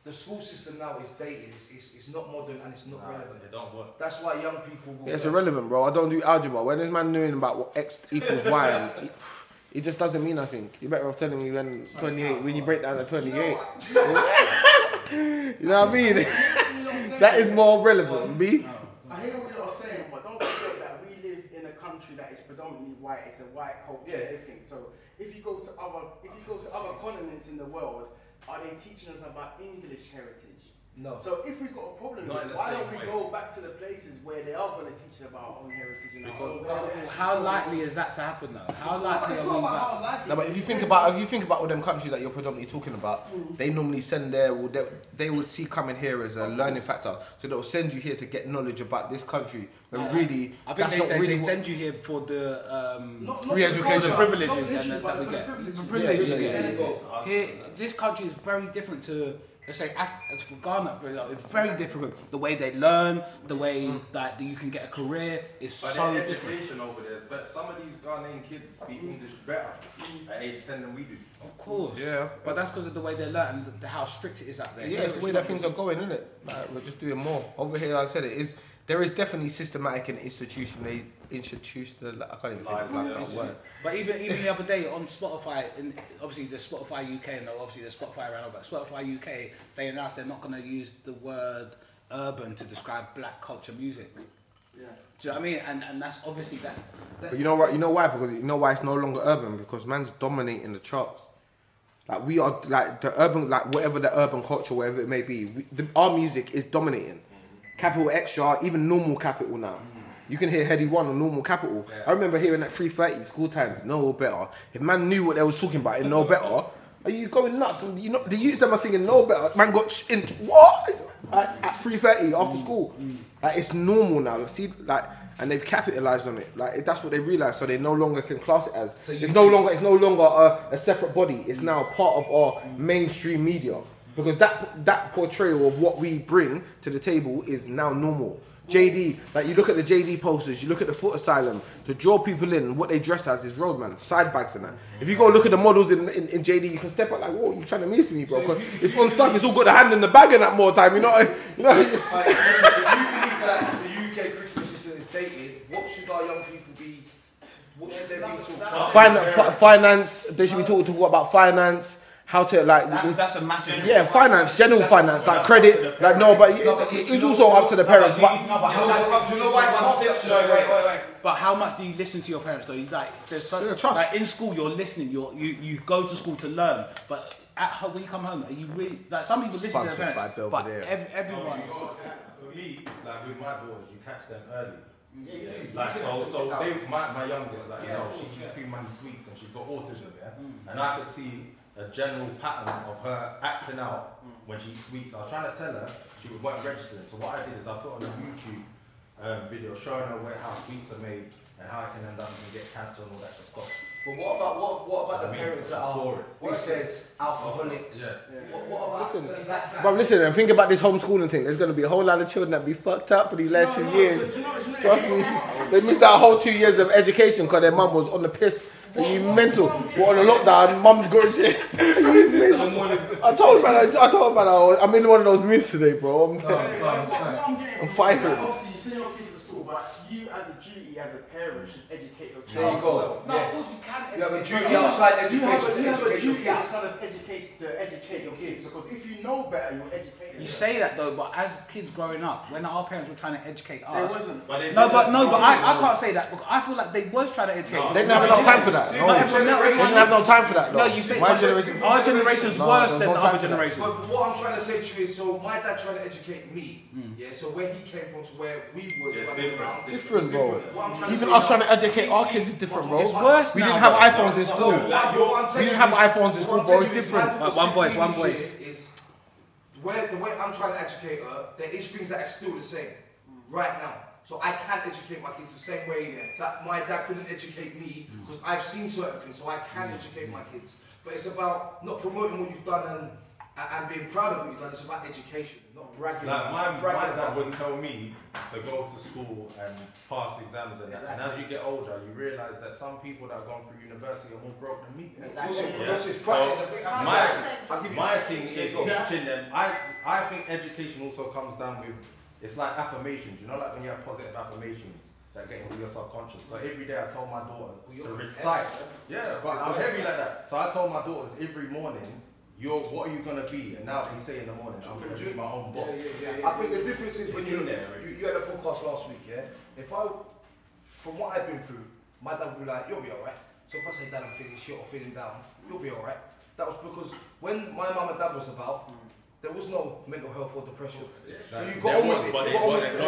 S3: the school system now is dated. It's not modern and it's not relevant.
S4: It don't work.
S3: That's why young people will.
S1: Yeah, it's
S3: fail.
S1: irrelevant, bro. I don't do algebra. When this man knowing about what X equals Y, it just doesn't mean nothing. You're better off telling me when 28, when you break down to 28. You know what I mean? That is more relevant, B.
S5: I hear what you're saying, but don't forget that we live in a country that is predominantly white. It's a white culture, everything. So if you go to other continents in the world, are they teaching us about English heritage?
S3: No.
S5: So if we've got a problem,
S4: Not in the
S5: why
S4: same
S5: don't we
S4: way.
S5: go back to the places where they are going to teach us about our own heritage and our own
S2: How likely is that to happen though? How likely
S3: It's
S2: are
S3: not
S2: we
S3: about
S2: that?
S3: how likely.
S1: No, but if you think about all them countries that you're predominantly talking about, they normally send they would see coming here as a learning factor. So they'll send you here to get knowledge about this country. But really,
S2: I think
S1: that's not really
S2: they
S1: what-
S2: send you here for the
S1: Free education.
S2: the privileges that we get.
S5: The
S2: Privileges
S1: Yeah,
S2: we
S1: yeah,
S2: get.
S1: yeah,
S2: Here, this country is very different to, let's say, for Ghana. For example, it's very different. The way they learn, the way that you can get a career is
S4: But
S2: so
S4: their
S2: different.
S4: education over there is better. Some of these Ghanaian kids speak English better at age 10 than we do.
S2: Of course.
S1: Yeah.
S2: But that's because of the way they learn and how strict it is out there.
S1: Yeah, it's the way that things are going, isn't it? Like, we're just doing more. Over here, I said it is. There is definitely systematic and institutional. I can't even say that word.
S2: But even the other day on Spotify, and obviously there's Spotify UK and obviously there's Spotify around, but Spotify UK, they announced they're not going to use the word urban to describe Black culture music.
S5: Yeah.
S2: Do you know what I mean? And that's obviously
S1: But you know what? You know why? Because you know why it's no longer urban. Because man's dominating the charts. Like we are, like the urban, like whatever the urban culture, whatever it may be, our music is dominating. Capital Extra, even normal Capital now. You can hear Heady One on normal Capital. Yeah. I remember hearing that 3:30 school times, No Better. If man knew what they was talking about in No Better, are you going nuts? You know, the youths them are singing No Better. Man got in what? At 3:30 after school. Like it's normal now. See, like, and they've capitalized on it. Like that's what they realized. So they no longer can class it as. So it's no longer a separate body. It's now part of our mainstream media. Because that portrayal of what we bring to the table is now normal. JD, like you look at the JD posters, you look at the Foot Asylum, to draw people in, what they dress as is roadman, side bags and that. If you go look at the models in JD, you can step out like, whoa, you trying to miss me, bro? 'Cause it's on stuff, it's all got the hand in the bag and that more time, you know?
S3: Listen, if you believe that the UK curriculum system is dated, what should our young people be? What should they be taught?
S1: Finance, they should be talking about finance. How to like
S2: that's a massive
S1: finance, general finance, like credit, like no, but it's also up to the parents. But
S3: Do you know why it can't be up to
S2: wait. But how much do you listen to your parents though? There's such,
S1: Yeah, trust.
S2: like in school you're listening, you go to school to learn, but at home, when you come home, are you really like some people listen to their
S1: Sponsored by
S2: parents, but
S1: Belvedere.
S2: everyone.
S4: For me, like with my daughters, you catch them early. Like so my youngest, like you know, she eats too many sweets and she's got autism, yeah. And I could see a general pattern of her acting out when she eats sweets. I was trying to tell her she weren't registering. So what I did is I put on a YouTube video showing her how sweets are made and how I can end up and get cancer and all that stuff.
S3: But what about the parents that are, we said, alcoholics?
S4: Yeah.
S3: What about
S1: Bro, listen, and think about this homeschooling thing. There's gonna be a whole lot of children that be fucked up for these last 2 years. Trust me, they missed out a whole 2 years of education because their mum was on the piss. Are you mental? What, on a lockdown? Mum's got shit. I told man, I'm in one of those moods today, bro. I'm fighting.
S5: Obviously, you send your kids to school, but you as a duty, as a parent, should educate your
S3: There
S5: child.
S3: you go.
S2: No, of course you can.
S3: You have a
S2: educate
S3: duty
S2: your
S3: outside
S5: You
S3: education
S5: have
S3: to
S5: a
S3: educate your
S5: duty
S3: kids.
S5: outside of education to educate your kids, because if you know better, you'll educate them.
S2: You say that though, but as kids growing up, when our parents were trying to educate us,
S5: There wasn't.
S4: But they
S2: no,
S4: didn't-
S2: but I can't say that because I feel like they was trying to educate.
S4: No.
S2: us.
S1: They didn't have enough time for that. No,
S2: Not
S1: they
S2: everyone- not
S1: didn't
S2: everyone-
S1: have no time for that.
S2: No,
S1: though.
S2: you say
S1: My generation.
S2: our generation's
S1: No,
S2: worse
S1: there's
S2: than
S1: no
S2: the
S1: time
S2: other
S1: for that.
S2: generation.
S3: But what I'm trying to say to you is, so my dad trying to educate me, yeah. So where he came from to where we was,
S4: It's
S3: running
S4: different.
S3: around,
S1: Different,
S3: it's
S1: bro.
S3: different. What I'm trying to
S1: Even
S3: say
S1: us
S3: now,
S1: trying to educate our
S3: see,
S1: kids is different, bro.
S2: It's worse
S1: We
S2: now,
S1: didn't have
S2: bro.
S1: iPhones in school.
S3: We
S1: didn't have iPhones in school, bro. It's different.
S2: One voice.
S3: Is where the way I'm trying to educate her, there is things that are still the same right now. So I can't educate my kids the same way that my dad couldn't educate me, because I've seen certain things, so I can educate my kids. But it's about not promoting what you've done and being proud of what you've done. It's about education, not bragging.
S4: Like my
S3: bragging
S4: dad
S3: about
S4: would tell me to go to school and pass exams and that. And as you get older, you realise that some people that have gone through university are more broke than me.
S5: Exactly.
S4: Yeah.
S3: It's
S4: So
S3: practice.
S4: my thing is teaching them. I think education also comes down with, it's like affirmations. You know, like when you have positive affirmations that get into your subconscious. So every day I told my daughters to recite. Yeah, but I'm heavy like that. So I told my daughters every morning, what are you gonna be? And now they say in the morning, I'm gonna be my own boss.
S3: I think the difference is when
S4: It's
S3: you
S4: in there already.
S3: you had a podcast last week, yeah. From what I've been through, my dad would be like, "You'll be alright." So if I say, "Dad, I'm feeling shit or feeling down," "You'll be alright." That was because when my mum and dad was about, there was no mental health or depression. So you got on with it.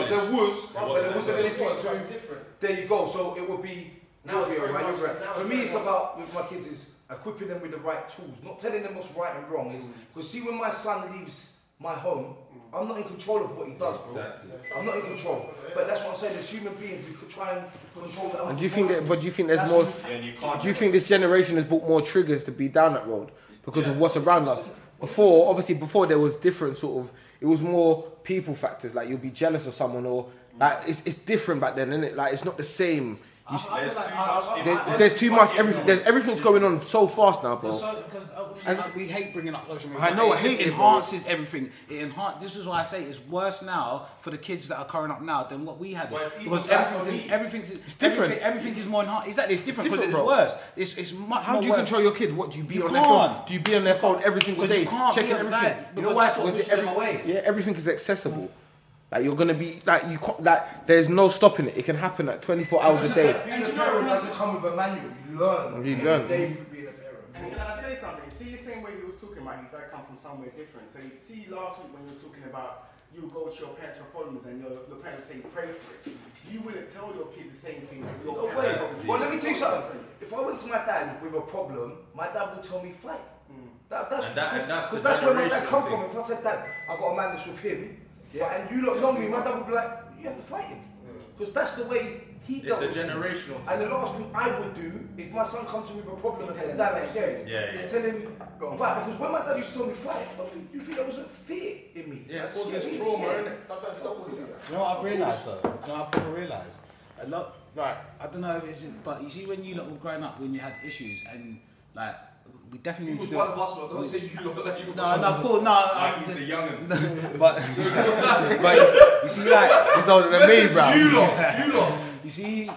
S3: There was, but there wasn't anything different. There you go. So it would be, "You'll be alright." You'll be right. For me, it's about with my kids is equipping them with the right tools, not telling them what's right and wrong. Is because see, when my son leaves my home, I'm not in control of what he does, bro.
S4: Exactly.
S3: I'm not in control. But that's what I'm saying. As human beings, we could try and control that.
S1: And do you think that? But do you think there's more?
S4: And you can't.
S1: Do you think this generation has brought more triggers to be down that road because of what's around us? Before there was different sort of. It was more people factors. Like you'll be jealous of someone, or like it's different back then, isn't it? Like it's not the same. There's too much. Everything's going on so fast now, bro.
S2: Because we hate bringing up social media.
S1: I know, I hate
S2: it.
S1: it, bro.
S2: Enhances everything. This is why I say it's worse now for the kids that are growing up now than what we had.
S4: Well, it's even
S2: Because
S4: bad for me.
S2: everything's
S1: different.
S2: Everything is more enhanced. Exactly, it's different because
S1: different,
S2: it's
S1: bro.
S2: worse. It's much
S1: How
S2: more
S1: do you
S2: worse.
S1: control your kid? What do you be
S2: You
S1: on their phone?
S2: can't.
S1: Do you be on their phone every single
S2: Because
S1: day,
S2: you can't
S1: checking
S2: be on
S1: everything?
S2: that,
S1: You know
S2: because
S1: why?
S2: that's what pushes them away.
S1: Yeah, everything is accessible. Like you're gonna be like you can't, like there's no stopping it. It can happen like 24 hours a day.
S3: Being a parent doesn't come with a manual. You learn.
S1: You learn.
S3: Every day through being a parent.
S5: And can I say something? See the same way he was talking about his dad come from somewhere different. So you see last week when you were talking about you go to your parents for problems and your parents say pray for it. You wouldn't tell your kids the same thing that your
S3: No
S5: parents
S3: way.
S5: told you.
S3: Well, let me tell you something. If I went to my dad with a problem, my dad would tell me fight. That's
S4: the
S3: that's where my dad
S4: generational
S3: come
S4: thing.
S3: from. If I said, "Dad, I got a man that's with him," and you lot know me, my dad would be like, "You have to fight him," because that's the way he
S4: It's
S3: dealt
S4: the
S3: with things.
S4: generational thing.
S3: And the last thing I would do if my son comes to me with a problem and said, "Dad, I'm scared," is tell him fight. Because when my dad used to tell me fight, I don't think you think there wasn't fear in me.
S4: Yeah,
S3: Like,
S4: all this
S3: scared,
S4: trauma,
S3: scared.
S4: innit?
S3: Sometimes you don't want to do that.
S2: You know what I've realised though? You know what I've probably realised? A lot, like, I don't know if it's, but you see when you lot were growing up, when you had issues and like, we definitely
S3: He was
S2: need to do
S3: one of us, lot. Don't say you look like you.
S2: No, cool, no.
S4: Like
S2: I'm
S4: he's the
S2: just,
S4: young'un.
S2: but you see, like,
S1: He's older than me, bro.
S3: You lot.
S2: you see,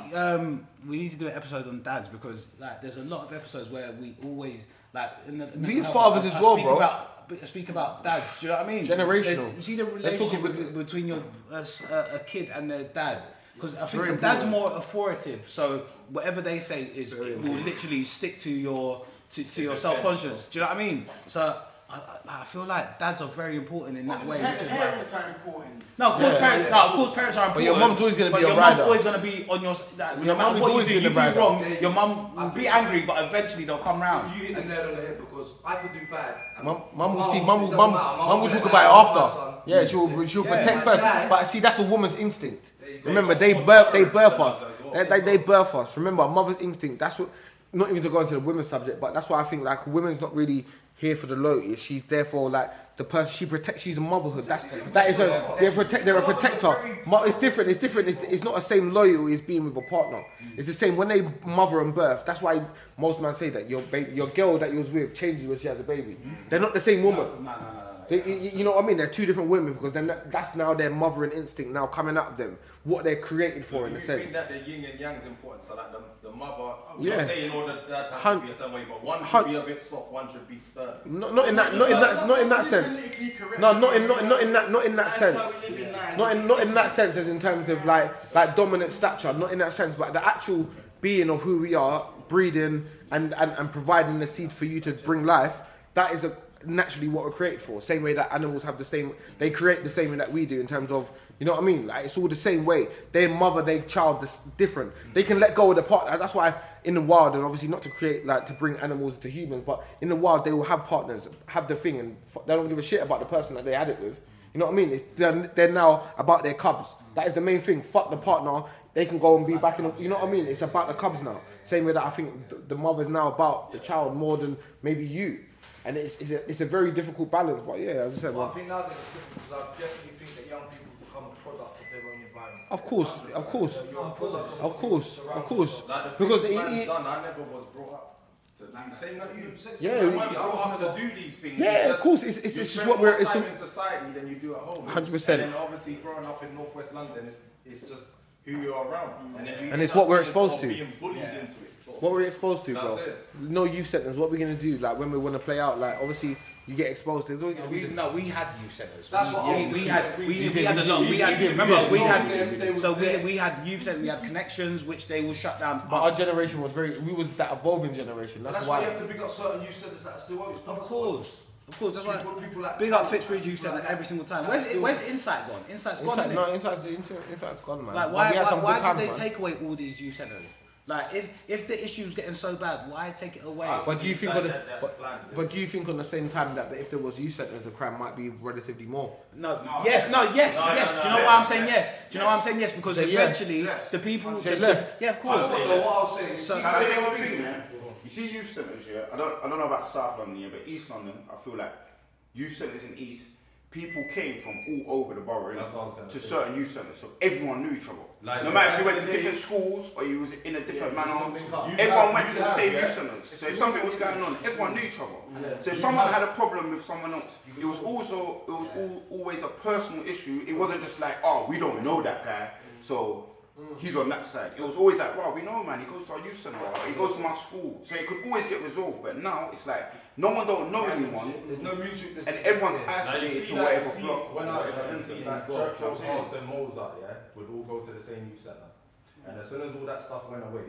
S2: we need to do an episode on dads because like, there's a lot of episodes where we always like.
S1: These fathers as well, bro.
S2: Speak about dads. Do you know what I mean?
S1: Generational.
S2: You see the
S1: Let's talk
S2: relationship between a kid and their dad. Because I think the dad's more authoritative, so whatever they say will literally stick to your self-conscious. Do you know what I mean? So I feel like dads are very important in that way. Which is
S5: Parents are important.
S2: no, of course, parents are important.
S1: But your mum's always gonna be a
S2: your
S1: rider.
S2: mum's always gonna be on your.
S1: Your mum is
S2: what
S1: always
S2: you do,
S1: being the rider.
S2: wrong. Your mum will be angry, but eventually they'll come round.
S3: You hit the nail on the head because I could do bad.
S1: Mum will see. Mum will talk about it after. Yeah, she'll protect first. But see, that's a woman's instinct. Remember, they birth us. They birth us. Remember, a mother's instinct. That's what. Not even to go into the women's subject, but that's why I think like a woman's not really here for the loyalty. She's there for like the person she protects. She's a motherhood. That is they're a protector. It's different. It's not the same loyalty as being with a partner. It's the same when they mother and birth. That's why most men say that your girl that you was with changes when she has a baby. They're not the same woman.
S2: No.
S1: You know what I mean? They're two different women because then that's now their mothering instinct now coming out of them. What they're created for in a sense.
S4: You think that the yin and yang is important? So like the mother,
S1: Yeah.
S4: I'm not saying all that has to be a certain way, but one should be a bit soft, one should be stern.
S1: Not in that sense. No, not in that sense. Not in that sense as in terms of like dominant stature. Not in that sense, but the actual being of who we are, breeding and providing the seed for you to bring life. That is naturally what we're created for. Same way that animals have the same, they create the same way that we do in terms of, you know what I mean? Like it's all the same way. Their mother, their child, this different. They can let go of the partner. That's why in the wild, and obviously not to create like to bring animals to humans, but in the wild they will have partners, have the thing, and they don't give a shit about the person that they had it with. You know what I mean? They're now about their cubs. That is the main thing. Fuck the partner. They can go and be back in. You know what I mean? It's about the cubs now. Same way that I think the mother's now about the child more than maybe you. And it's a very difficult balance, but yeah, as I said,
S3: I think nowadays it's difficult because I definitely think that young people become a product of their own environment.
S1: Of course.
S3: You're a product
S1: Of course.
S4: Like
S1: Because
S4: man's done, I never was brought up to do. Saying that you,
S1: Yeah,
S4: you weren't brought up to do these things.
S1: Yeah, of course. It's
S4: you
S1: just
S4: spend
S1: what we're.
S4: more
S1: It's
S4: time in society than you do at home.
S1: 100%.
S4: And then obviously growing up in northwest London, it's just who you are around. And
S1: it's what we're exposed to.
S4: Being bullied into it. Sort of.
S1: what we're exposed to, bro.
S4: That's it.
S1: No youth centers. What we're gonna do? Like when we want to play out, like obviously you get exposed. There's always
S2: We had youth centers.
S3: That's what I was
S2: we
S3: gonna
S2: had.
S3: say.
S2: We had a lot. We had. Remember, we had. So
S3: there.
S2: we had youth centers. We had connections, which they will shut down.
S1: But our generation was we was that evolving generation. That's
S3: why you
S1: why.
S3: have to big up certain youth centers that are still open.
S2: Of course. That's why.
S3: People like
S2: Big up Fitzbridge Youth Centre every single time. Where's Insight gone? Insight's gone.
S1: Insight's gone, man.
S2: Like
S1: But we had some good
S2: why
S1: times,
S2: did they
S1: man.
S2: take away all these youth centres? Like if the issue's getting so bad, why take it away?
S1: But do you think
S4: That's planned.
S1: but do you think on the same time that if there was youth centers, the crime might be relatively more?
S2: Yes. Do you know why I'm saying yes? Do you know why I'm saying yes? Because eventually the people.
S1: Say less.
S2: Yeah, of course.
S3: So what I'll say is,
S5: Can I say one thing, man? You see youth centres, yeah? I don't know about South London, yeah, but East London, I feel like youth centres in East, people came from all over the borough
S4: That's what I was gonna
S5: to
S4: say.
S5: certain youth centres, so everyone knew each other.
S4: Like,
S5: no matter if you went to
S4: yeah,
S5: different schools or you was in a different manner,
S4: You
S5: everyone went
S4: have,
S5: to the same
S4: yeah.
S5: youth centres. So if something was going on, everyone knew each other. So if someone had a problem with someone else, it was always a personal issue. It wasn't just like, oh, we don't know that guy, so he's on that side. It was always like, wow, we know man, he goes to our youth centre, or he goes to my school. So it could always get resolved, but now it's like, no one don't know anyone,
S3: there's no mutual.
S5: and everyone's
S4: Now, you
S5: isolated
S4: see
S5: to
S4: that-
S5: whatever
S4: you see
S5: block.
S4: when I
S5: whatever
S4: see
S5: entity
S4: that
S5: you got.
S4: Church
S5: You know
S4: of
S5: what I'm saying?
S4: Charles and Mozart, yeah, would all go to the same youth centre. And as soon as all that stuff went away,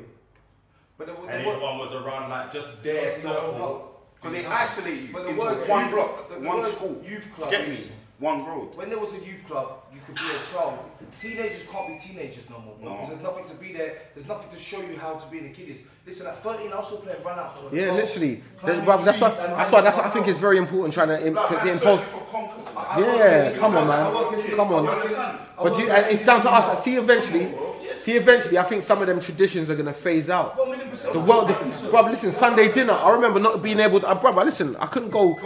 S3: But
S4: and everyone was around like just their circle.
S5: Because they isolate you
S3: But the
S5: into
S3: word
S5: one
S3: youth-
S5: block,
S3: the
S5: one
S3: word
S5: school.
S3: youth
S5: Do
S3: club
S5: you get me?
S3: is-
S5: One road.
S3: When there was a youth club, you could be a child. Teenagers can't be teenagers no more, bro.
S5: No.
S3: Because there's nothing to be there. There's nothing to show you how to be a kid is. Listen, at 13, I was still playing run outs.
S1: Yeah, literally.
S3: Climbing
S1: Bruv, that's
S3: trees
S1: why I think it's very important trying to
S5: Like,
S1: get
S5: man,
S1: imposed.
S5: searching for conquerors.
S1: Yeah, come on, man. Come on. But and it's down to us. See, eventually, I think some of them traditions are gonna phase out. The world, bruv, listen, Sunday dinner. I remember not being able to, bruv, listen, I couldn't go.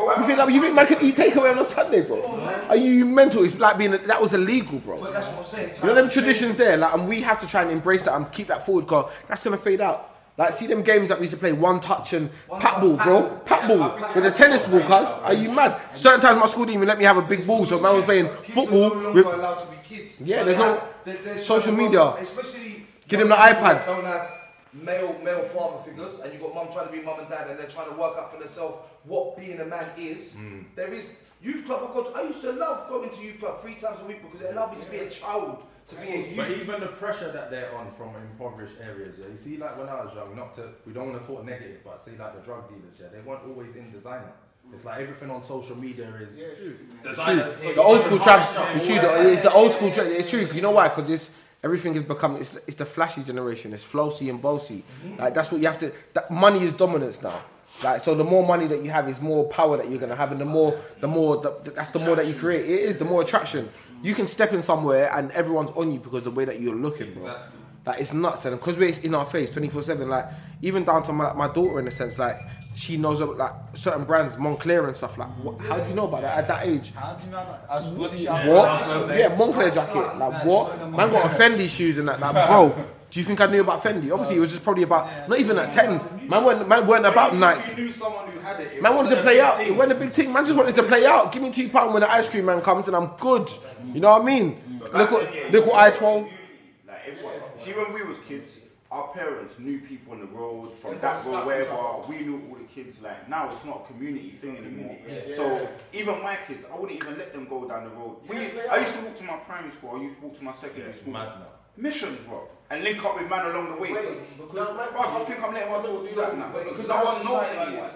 S1: You think man could eat takeaway on a Sunday, bro? Are you mental? It's like that was illegal, bro.
S3: But that's what I'm saying.
S1: You know them traditions there, like, and we have to try and embrace that and keep that forward, cause that's gonna fade out. Like, see them games that we used to play, one touch and pat ball, bro. Pat ball with a tennis ball, cuz. Are you mad? Certain times my school didn't even let me have a big ball, so man was playing football
S3: Kids are no
S1: with.
S3: longer allowed to be kids.
S1: Yeah, there's no
S3: There's
S1: social
S3: no-
S1: media.
S3: Especially
S1: Give them the
S3: young people
S1: iPad.
S3: that don't have male father figures, and you've got mum trying to be mum and dad, and they're trying to work out for themselves what being a man is. There is youth club. I used to love going to youth club 3 times a week because it allowed me to be a child, to be a youth.
S4: But even the pressure that they're on from impoverished areas, yeah. You see, like when I was young, we don't want to talk negative, but see, like the drug dealers, yeah, they weren't always in designer. It's like everything on social media is designer.
S1: True. The old school trap. It's true. It's the old school trap. It's true. You know why? Because everything has become. It's the flashy generation. It's flossy and bossy. Like that's what you have to. That money is dominance now. Like so, the more money that you have is more power that you're gonna have, and the more that's the more that you create. It is the more attraction. You can step in somewhere and everyone's on you because of the way that you're looking, bro.
S4: Exactly.
S1: Like it's nuts, and because it's in our face 24/7. Like even down to my daughter in a sense, like she knows about like certain brands, Moncler and stuff. Like how do you know about that at that age?
S2: How do you know that? What did she ask
S1: What? Yeah, Moncler jacket. Like what? Man got Fendi shoes and that. Like bro, Do you think I knew about Fendi? Obviously, it was just probably about, not even at 10. Man weren't about Nikes.
S4: If you knew someone who had it,
S1: Man wanted to play out. It wasn't a big thing. Man just wanted to play out. Give me £2 when the ice cream man comes and I'm good. You know what I mean? Look what ice phone.
S6: Like everyone. See, when we was kids, our parents knew people on the road, from that road, wherever. We knew all the kids. Like now, it's not a community thing anymore. So even my kids, I wouldn't even let them go down the road. I used to walk to my primary school. I used to walk to my secondary school. Missions, bro, and link up with man along the way. Bro, I think I'm letting my daughter do that now because no one knows anyone.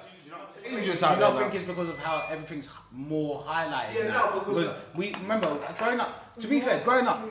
S2: Dangerous out there. I don't think it's because of how everything's more highlighted.
S3: Yeah,
S2: now.
S3: no,
S2: because we remember growing up. To be fair, growing up.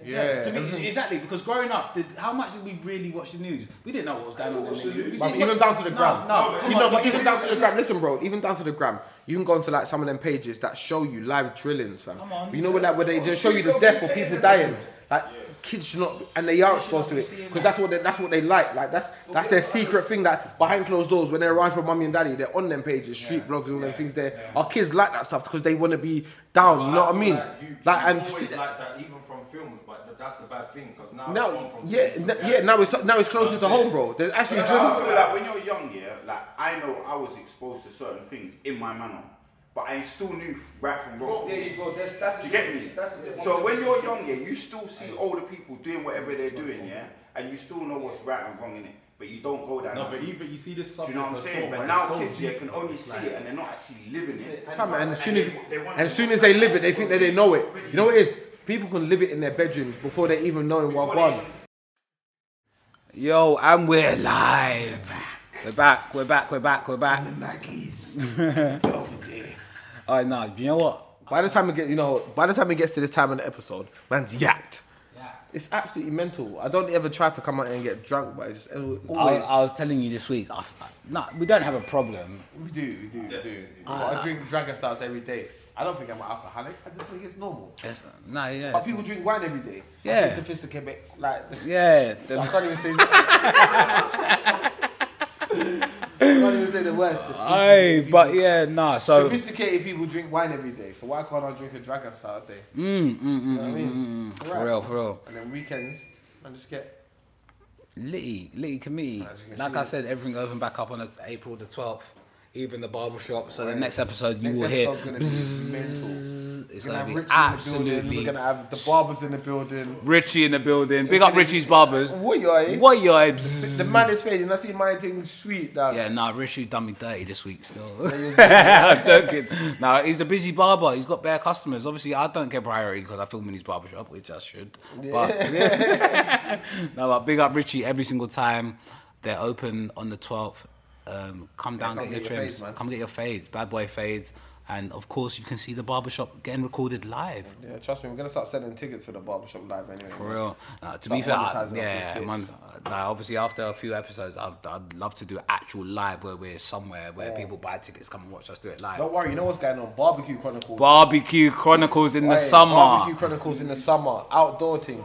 S2: Exactly, because growing up, how much did we really watch the news? We didn't know what was going on in the news.
S1: But even down to the gram.
S2: But
S1: even down to the gram. Listen, bro. Even down to the gram. You can go into like some of them pages that show you live drillings, fam.
S2: Come on.
S1: You know where they just show you the death of people dying. Like kids should not, and they are exposed to it because that's what they like. Like that's their secret thing. That behind closed doors, when they're arriving from mummy and daddy, they're on them pages, street blogs, and all them things. There, our kids like that stuff because they want to be down. You know what I mean? Like and
S4: always like that, even from films, but that's the bad thing because now.
S1: Now it's closer to home, bro. There's actually.
S6: I feel like when you're young, like I know I was exposed to certain things in my manner. But I still knew right from wrong.
S3: There you go. That's
S6: you get me? So when you're young, you still see older people doing whatever they're doing, and you still know what's right and wrong in it. But you don't go down.
S4: No, but even you see this subject.
S6: Do you know what I'm saying? But now kids can only see it and they're not actually living it.
S1: And as soon as they live it, they think that they know it. You know what it is? People can live it in their bedrooms before they even know what one.
S2: Yo, and we're live. We're back. The Nikes. Oh no, you know what?
S1: By the time it gets to this time of the episode, man's yacked. It's absolutely mental. I don't ever try to come out and get drunk, but it's just always.
S2: I was telling you this week. No, we don't have a problem.
S1: We do. I drink dragon styles every day. I don't think I'm an alcoholic. I just think it's normal. But people drink wine every day.
S2: Yeah.
S1: It's sophisticated, like.
S2: Yeah.
S1: So I can't even say. I can't even say the words. So sophisticated people drink wine every day. So why can't I drink a dragon style a day? You know what I mean?
S2: For real.
S1: And then weekends, I just get
S2: Litty committee. Like I said, everything opened back up on April the 12th. Even the barbershop. So the next episode you will hear. It's going to be absolutely.
S1: We're going to have the barbers in the building.
S2: Richie in the building. Big up Richie's barbers.
S1: What you? The man is fading. I see my thing sweet, dog.
S2: Yeah, Richie done me dirty this week still. I'm joking. He's a busy barber. He's got bare customers. Obviously, I don't get priority because I film in his barbershop, which I should.
S1: Yeah.
S2: But big up Richie every single time. They're open on the 12th. Come down, get your trims.
S1: Fades,
S2: come get your fades, bad boy fades. And of course, you can see the barbershop getting recorded live.
S1: Yeah, trust me, we're gonna start selling tickets for the barbershop live anyway.
S2: For real. To be fair, obviously after a few episodes, I'd love to do actual live where we're somewhere where people buy tickets, come and watch us do it live.
S1: Don't worry, you know what's going on? Barbecue Chronicles.
S2: Barbecue Chronicles in the summer.
S1: Barbecue Chronicles in the summer. Outdoor thing.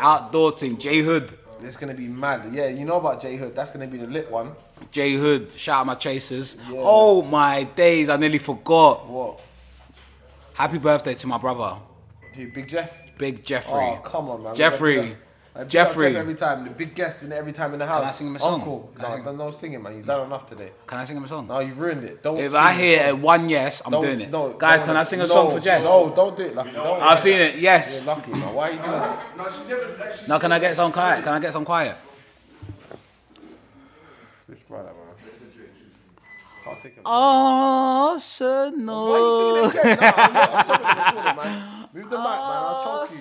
S2: J Hood.
S1: It's gonna be mad. Yeah, you know about J Hood. That's gonna be the lit one.
S2: J Hood. Shout out my chasers.
S1: Yeah.
S2: Oh my days, I nearly forgot.
S1: What?
S2: Happy birthday to my brother.
S1: Who, Big Jeff?
S2: Big Jeffrey.
S1: Oh, come on, man.
S2: Jeffrey.
S1: Jeff every time, the big guest in every time in the house.
S2: Can I sing him a song?
S1: Uncle. No singing, man. You've done enough today.
S2: Can I sing him a song?
S1: No, you've ruined it. Don't.
S2: If I hear one yes, I'm doing it.
S1: No,
S2: guys, can I sing a song for Jeff?
S1: No, don't do it, Lucky.
S2: I've seen it. Yes.
S1: You're lucky, man. Why are you doing that?
S3: No, she never actually.
S2: Now, can I get some quiet?
S1: This brother, man. Can't take him.
S2: Arsenal.
S1: Why are you singing again? No, I'm stopping the recording, man. Move the mic, man. I'll choke you.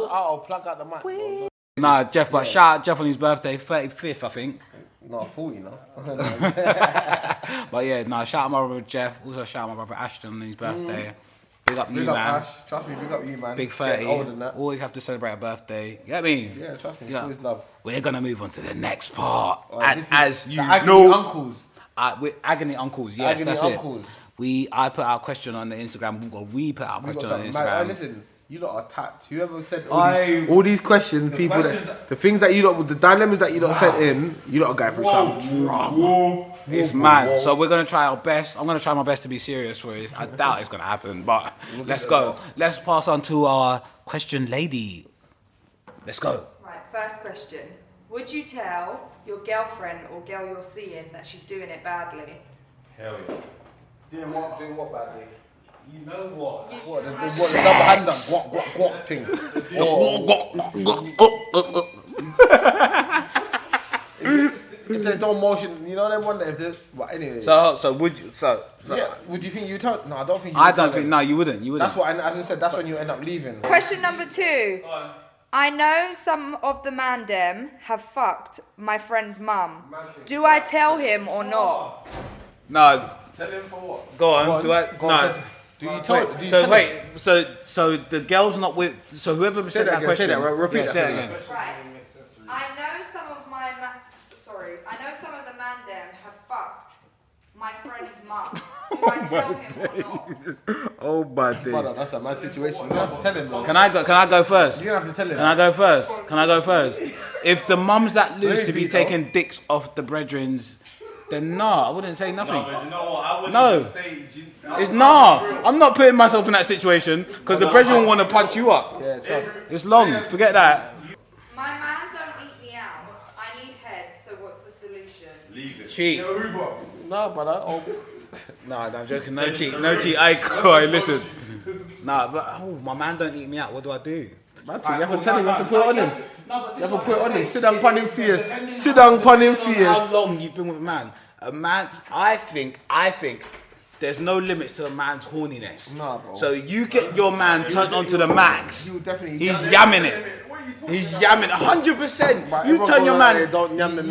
S1: I'll plug out the mic, bro.
S2: Nah, Jeff, but shout out Jeff on his birthday, 35th, I think.
S1: No, 40, no.
S2: But yeah, shout out my brother Jeff. Also shout out my brother Ashton on his birthday. Big up you, man.
S1: Ash. Trust me, big up you, man.
S2: Big 30.
S1: Older than that.
S2: Always have to celebrate a birthday. You get me?
S1: Yeah, trust me. It's always love.
S2: We're going to move on to the next part.
S1: Right,
S2: and as you
S1: Agony
S2: know...
S1: Uncles.
S2: With Agony Uncles, yes,
S1: Agony
S2: that's
S1: Uncles.
S2: it. I put out a question on the Instagram. We put out a question on the Instagram.
S1: Listen, you lot are tapped. Whoever said all these questions, the things that you lot, the dilemmas that you lot sent in, you lot are going through some drama.
S2: It's mad. So we're going to try our best. I'm going to try my best to be serious for it. I doubt it's going to happen, but let's go. Let's pass on to our question lady. Let's go.
S7: Right, first question. Would you tell your girlfriend or girl you're seeing that she's doing it badly?
S4: Hell yeah.
S3: Doing what badly?
S2: You know what?
S1: What, the double hand up, guac thing. If there's no motion, you know them one that if there's, but anyway.
S2: So would you?
S1: Yeah, would you think you tell? No, I don't think you
S2: I
S1: would tell
S2: don't think.
S1: them.
S2: No, you wouldn't. You wouldn't.
S1: That's what, as I said, that's when you end up leaving.
S7: Question number 2. I know some of the man dem have fucked my friend's mum. Do I tell him or not?
S2: No.
S4: Tell him for what?
S2: Go on. Do I?
S1: Go
S2: No.
S1: on, do you tell?
S2: Wait,
S1: do you
S2: so
S1: tell
S2: wait. So the girl's not with. So whoever said that
S1: again,
S2: question.
S1: say that, repeat
S2: yeah,
S1: that
S2: say
S1: for
S2: it
S1: me.
S2: again.
S7: Right. I know some of I know some of the man dem have fucked my friend's mum. Do I tell him or not?
S2: Oh my
S1: Brother, that's a mad situation. You don't have to tell him, man.
S2: Can I go first?
S1: You don't have to tell him.
S2: Can I go first? If the mums that lose to be taking dicks off the brethrens, then nah, I wouldn't say nothing.
S4: No, but you know what? I wouldn't
S2: No.
S4: even say.
S2: It's nah. I'm not putting myself in that situation because the brethren want to punch you up.
S1: Yeah, trust.
S2: It's long. Forget that.
S7: My man don't eat me out. I need head, so what's the solution?
S4: Leave it.
S2: Cheat.
S1: No, brother. Oh,
S2: Nah, I'm joking. No cheat. No cheat. I listen. Nah, but my man don't eat me out. What do I do?
S1: man, you have to tell him. You have to put it on him. You have to put it on him. Sit down, pun him fierce. Sit down, pun him
S2: How
S1: fierce.
S2: long you've been with a man? A man. I think. There's no limits to a man's horniness.
S1: Nah, bro.
S2: So you get your man turned on to the max.
S1: You definitely.
S2: He's yamming it. He's yamming 100%.
S1: But
S2: You
S1: everyone
S2: turn your
S1: go like,
S2: man.
S1: "Hey, don't yam the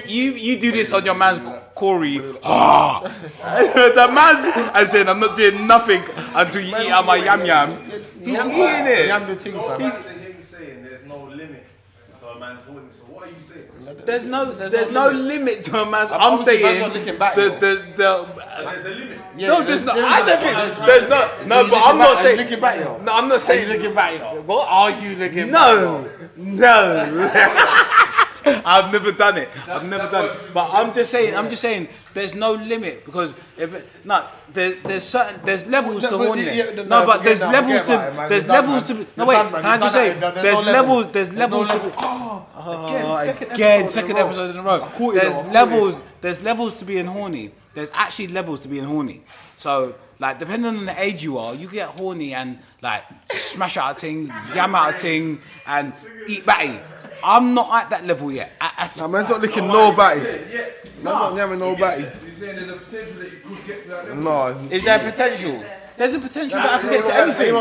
S2: You do this on your man's Corey. The man's. I said I'm not doing nothing until you eat out my yam yam. He's eating it.
S1: Yam the thing, fam.
S4: Back to him saying there's no limit to a man's horny. So what are you saying?
S2: There's no limit to a man's. I'm
S1: Obviously, man's
S2: saying
S1: not licking back,
S2: the
S1: though.
S4: So there's a limit.
S1: Yeah,
S2: no, there's not.
S1: there
S2: I
S1: is
S2: don't think there's not. No, but I'm not saying.
S1: Looking back, yo.
S2: No, I'm not saying.
S1: looking back, yo. What are you looking
S2: No. I've never done it. But I'm just saying. There's no limit because there's levels to horniness. No, but there's levels to. There's levels to. No, wait. Can I just say? There's levels. There's levels to. Again, second episode in a row. There's levels to being horny. There's actually levels to being horny. So, like, depending on the age you are, you get horny and, like, smash out a ting, yam out a ting, and eat batty. I'm not at that level yet.
S1: Nah, man's not licking no batty. Man's not yamming no batty.
S3: So you're saying there's a potential that you could get to that level?
S1: No.
S2: Is there potential? There's a potential that I can get to anything.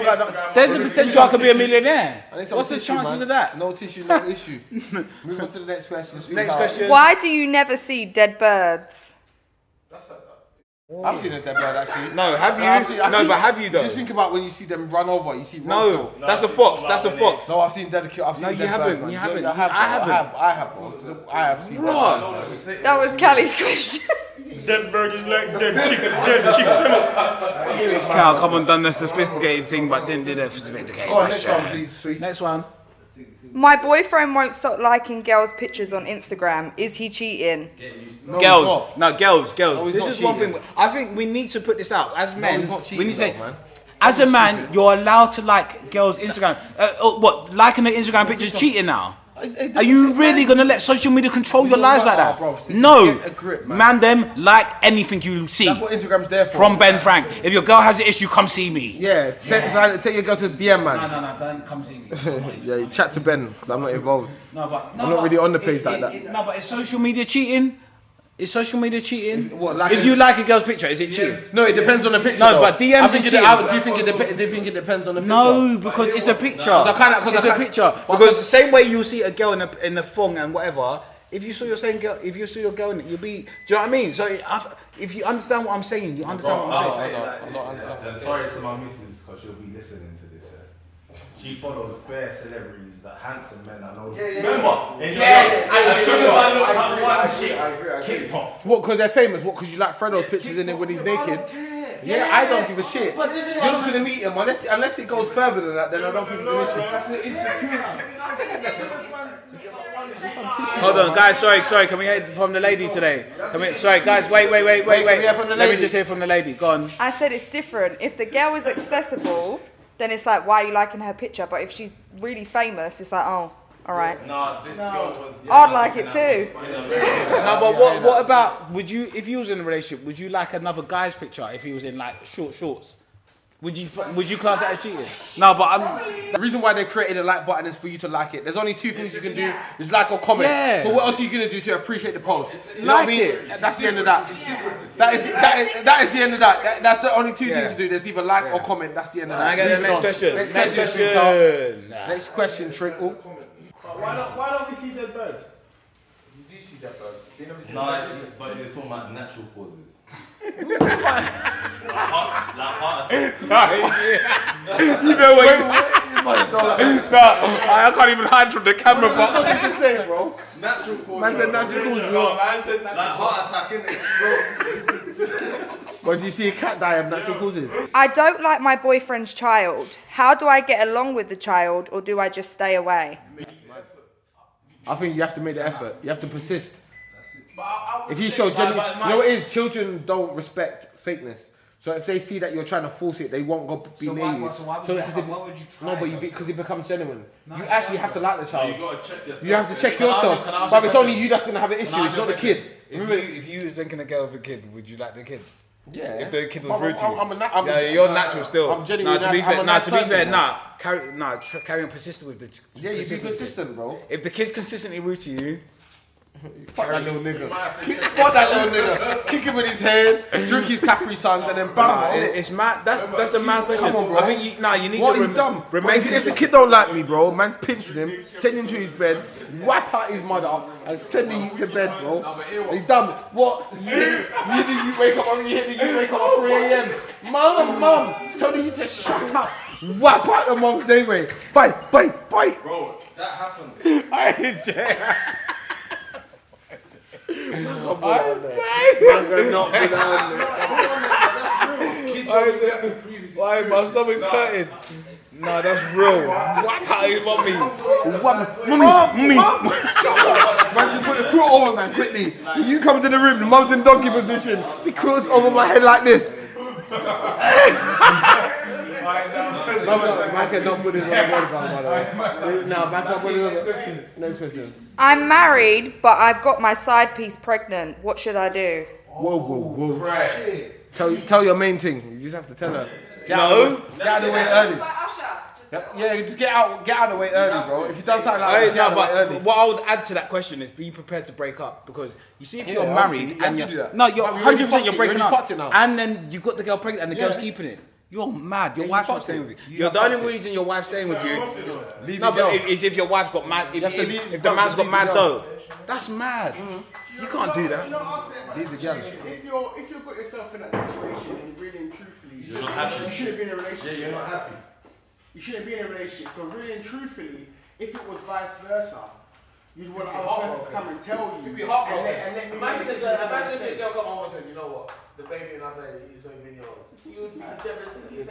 S2: There's a potential I could be a millionaire. What's the chances of that?
S1: No tissue, no issue. Move on to the next question.
S2: Next question.
S7: Why do you never see dead birds?
S1: I've seen a dead bird actually.
S2: No, have you?
S1: I've seen-
S2: But have you though?
S1: Just think about when you see them run over. You see.
S2: No, that's a fox. That's a fox.
S1: No, I've seen dead. I've seen
S2: No, you
S1: dead
S2: haven't,
S1: birds, man.
S2: you haven't.
S1: I have.
S2: I haven't.
S1: I have seen.
S2: Bro.
S7: That was Callie's question.
S4: Dead bird is like dead chicken.
S2: Cal, come on, done the sophisticated thing, but didn't do the sophisticated
S1: Go on, next
S2: question.
S1: one, please, please.
S2: Next one.
S7: My boyfriend won't stop liking girls' pictures on Instagram. Is he cheating?
S1: No,
S2: Girls,
S1: he's not.
S2: girls.
S1: he's
S2: This
S1: not
S2: is one
S1: cheating.
S2: thing. I think we need to put this out as men.
S1: he's not
S2: We
S1: cheating,
S2: need to say,
S1: though, man.
S2: as a man, you're allowed to like girls' Instagram. What? Liking the Instagram pictures cheating now? Are you really gonna let social media control your lives like that?
S1: bro, sis,
S2: No,
S1: get a grip, man.
S2: man. Them like anything you see
S1: That's what Instagram's there for.
S2: from Ben Frank. If your girl has an issue, come see me.
S1: Yeah, take your girl to the DM, man.
S2: No, don't come see me.
S1: Yeah, you chat to Ben because I'm not involved.
S2: No, but
S1: I'm not really on the page like that.
S2: No, but is social media cheating? Is social media cheating?
S1: What, like
S2: if you like a girl's picture, is it cheating?
S1: No, it depends on the picture.
S2: No,
S1: though.
S2: but DMs
S1: I
S2: is
S1: think
S2: cheating.
S1: do you think it depends on the picture?
S2: No, because it's a picture. It's a picture.
S1: But
S2: Because the same way you see a girl in the thong and whatever, if you saw your same girl, if you saw your girl in it, you'll be. Do you know what I mean? So if you understand what I'm saying, you understand what I'm saying.
S4: I'm not understanding. Sorry to my missus because she'll be listening to this. She follows bare celebrities, the handsome men I know. Remember? As soon as I looked at one, she kicked off.
S1: What? Because they're famous. What? Because you like Fredo's pictures in it when he's naked? Yeah, I don't give a shit. You're not gonna meet him unless it goes further than that. Then I don't think it's an issue.
S2: Hold on, guys. Sorry. Can we hear from the lady today? Sorry, guys. Wait.
S1: Can we hear from the
S2: Let me
S1: lady?
S2: just hear from the lady. Go on.
S7: I said it's different. If the girl is accessible, then it's like, why are you liking her picture? But if she's really famous, it's like, oh, All right.
S4: Nah, this girl was.
S7: I'd like it too.
S2: No, but what about, would you, if you was in a relationship, would you like another guy's picture if he was in like short shorts? Would you class that as cheating?
S1: No, but the reason why they created a like button is for you to like it. There's only two things you can do: is like or comment.
S2: Yeah.
S1: So what else are you gonna do to appreciate the post? You know what I mean? That's the end of that. That is the end of that. That's the only two things to do. There's either like or comment. That's the end of that.
S2: I get the next question.
S1: Next question, Trickle.
S5: Why don't we see dead birds?
S3: You do see that, bro.
S4: No, but you're talking about natural causes. Like heart attack.
S2: You know what? No, I can't even hide from the camera. But
S3: What did you say, bro?
S4: Natural causes.
S1: Man said natural causes.
S4: Like heart attack, innit?
S1: But do you see a cat die of natural causes?
S7: I don't like my boyfriend's child. How do I get along with the child, or do I just stay away?
S1: I think you have to make the effort. You have to persist. If you show genuine, you know what it is? Children don't respect fakeness. So if they see that you're trying to force it, they won't go be near you.
S2: So why would you try?
S1: No, but because it becomes genuine. You actually have to like the child.
S4: You gotta check yourself.
S1: You have to check
S2: Can I ask
S1: yourself.
S2: you- can I ask
S1: But
S2: you
S1: it's
S2: a
S1: only
S2: question?
S1: you that's gonna have an issue. It's not the kid.
S2: If you was linking a girl with a kid, would you like the kid?
S1: Yeah.
S2: If the kid was rude to you,
S1: I'm
S2: you're natural still.
S1: I'm genuinely
S2: to be
S1: nice- I'm
S2: fair,
S1: a nice person.
S2: carry on persistent with the.
S1: Yeah, you be consistent, bro.
S2: If the kid's consistently rude to you,
S1: Fuck that little nigga. Fuck that little nigga. Kick him in his head, drink his Capri Suns, and then bounce.
S2: it's mad. That's a mad question.
S1: Come on, bro.
S2: I think you need
S1: What
S2: to
S1: he's done?
S2: remain
S1: If the
S2: consistent.
S1: kid don't like me, bro, man pinching him, send him to his bed, wipe out his mother, and send him to bed, bro. He's done. What? You wake up at 3 a.m. Mum, telling you to shut up. Wipe out the mum same way. Bite.
S4: Bro, that happened.
S2: I ain't jail. Why my stomach's hurting? Nah, that's real. Wipe out his mommy.
S1: Mummy. Man, just put the quilt over, man, quickly. You come to the room, the mum's in donkey position. He quilts over my head like this. Man cannot put this on the podcast, by the way. No, man can't put it on the... Next question.
S7: I'm married, but I've got my side piece pregnant. What should I do?
S1: Whoa. Tell your main thing. You just have to tell her. Get out of the way early.
S7: By Usher.
S1: Yeah, just get out of the way early, bro. If you done something like that, get out of the way early.
S2: What I would add to that question is be prepared to break up, because you see if you're
S1: Yeah,
S2: married
S1: obviously,
S2: and
S1: you have to do
S2: you're
S1: that.
S2: no, you're
S1: But we already
S2: 100%
S1: fucked
S2: you're
S1: it,
S2: breaking
S1: we already fucked it
S2: up,
S1: now.
S2: and then you've got the girl pregnant and the girl's keeping it. You're mad. Your
S1: you
S2: wife's not
S1: fucked
S2: staying
S1: it.
S2: with you.
S1: You
S2: The only
S1: fucked it.
S2: reason your wife's staying with you.
S1: Leave
S2: No,
S1: your girl.
S2: but if your wife's got mad,
S1: have to leave-
S2: if the man's got
S1: leave
S2: mad
S1: your girl.
S2: though, that's mad. You can't do that.
S5: You know what I'll say about
S1: Leave
S5: this
S1: the girl.
S5: situation? If you've got yourself in that situation and really and truthfully,
S4: You're not happy.
S5: you shouldn't be in a relationship.
S4: Yeah, you're not happy.
S5: You shouldn't be in a relationship. But really and truthfully, if it was vice versa, you'd want the other person to come and tell you.
S1: You'd be heartbroken.
S5: And let me
S1: Imagine
S5: make
S1: if
S5: a
S1: the
S5: decision.
S1: girl come home and said, you know what, the baby in our belly is going to be yours. You'd be devastated.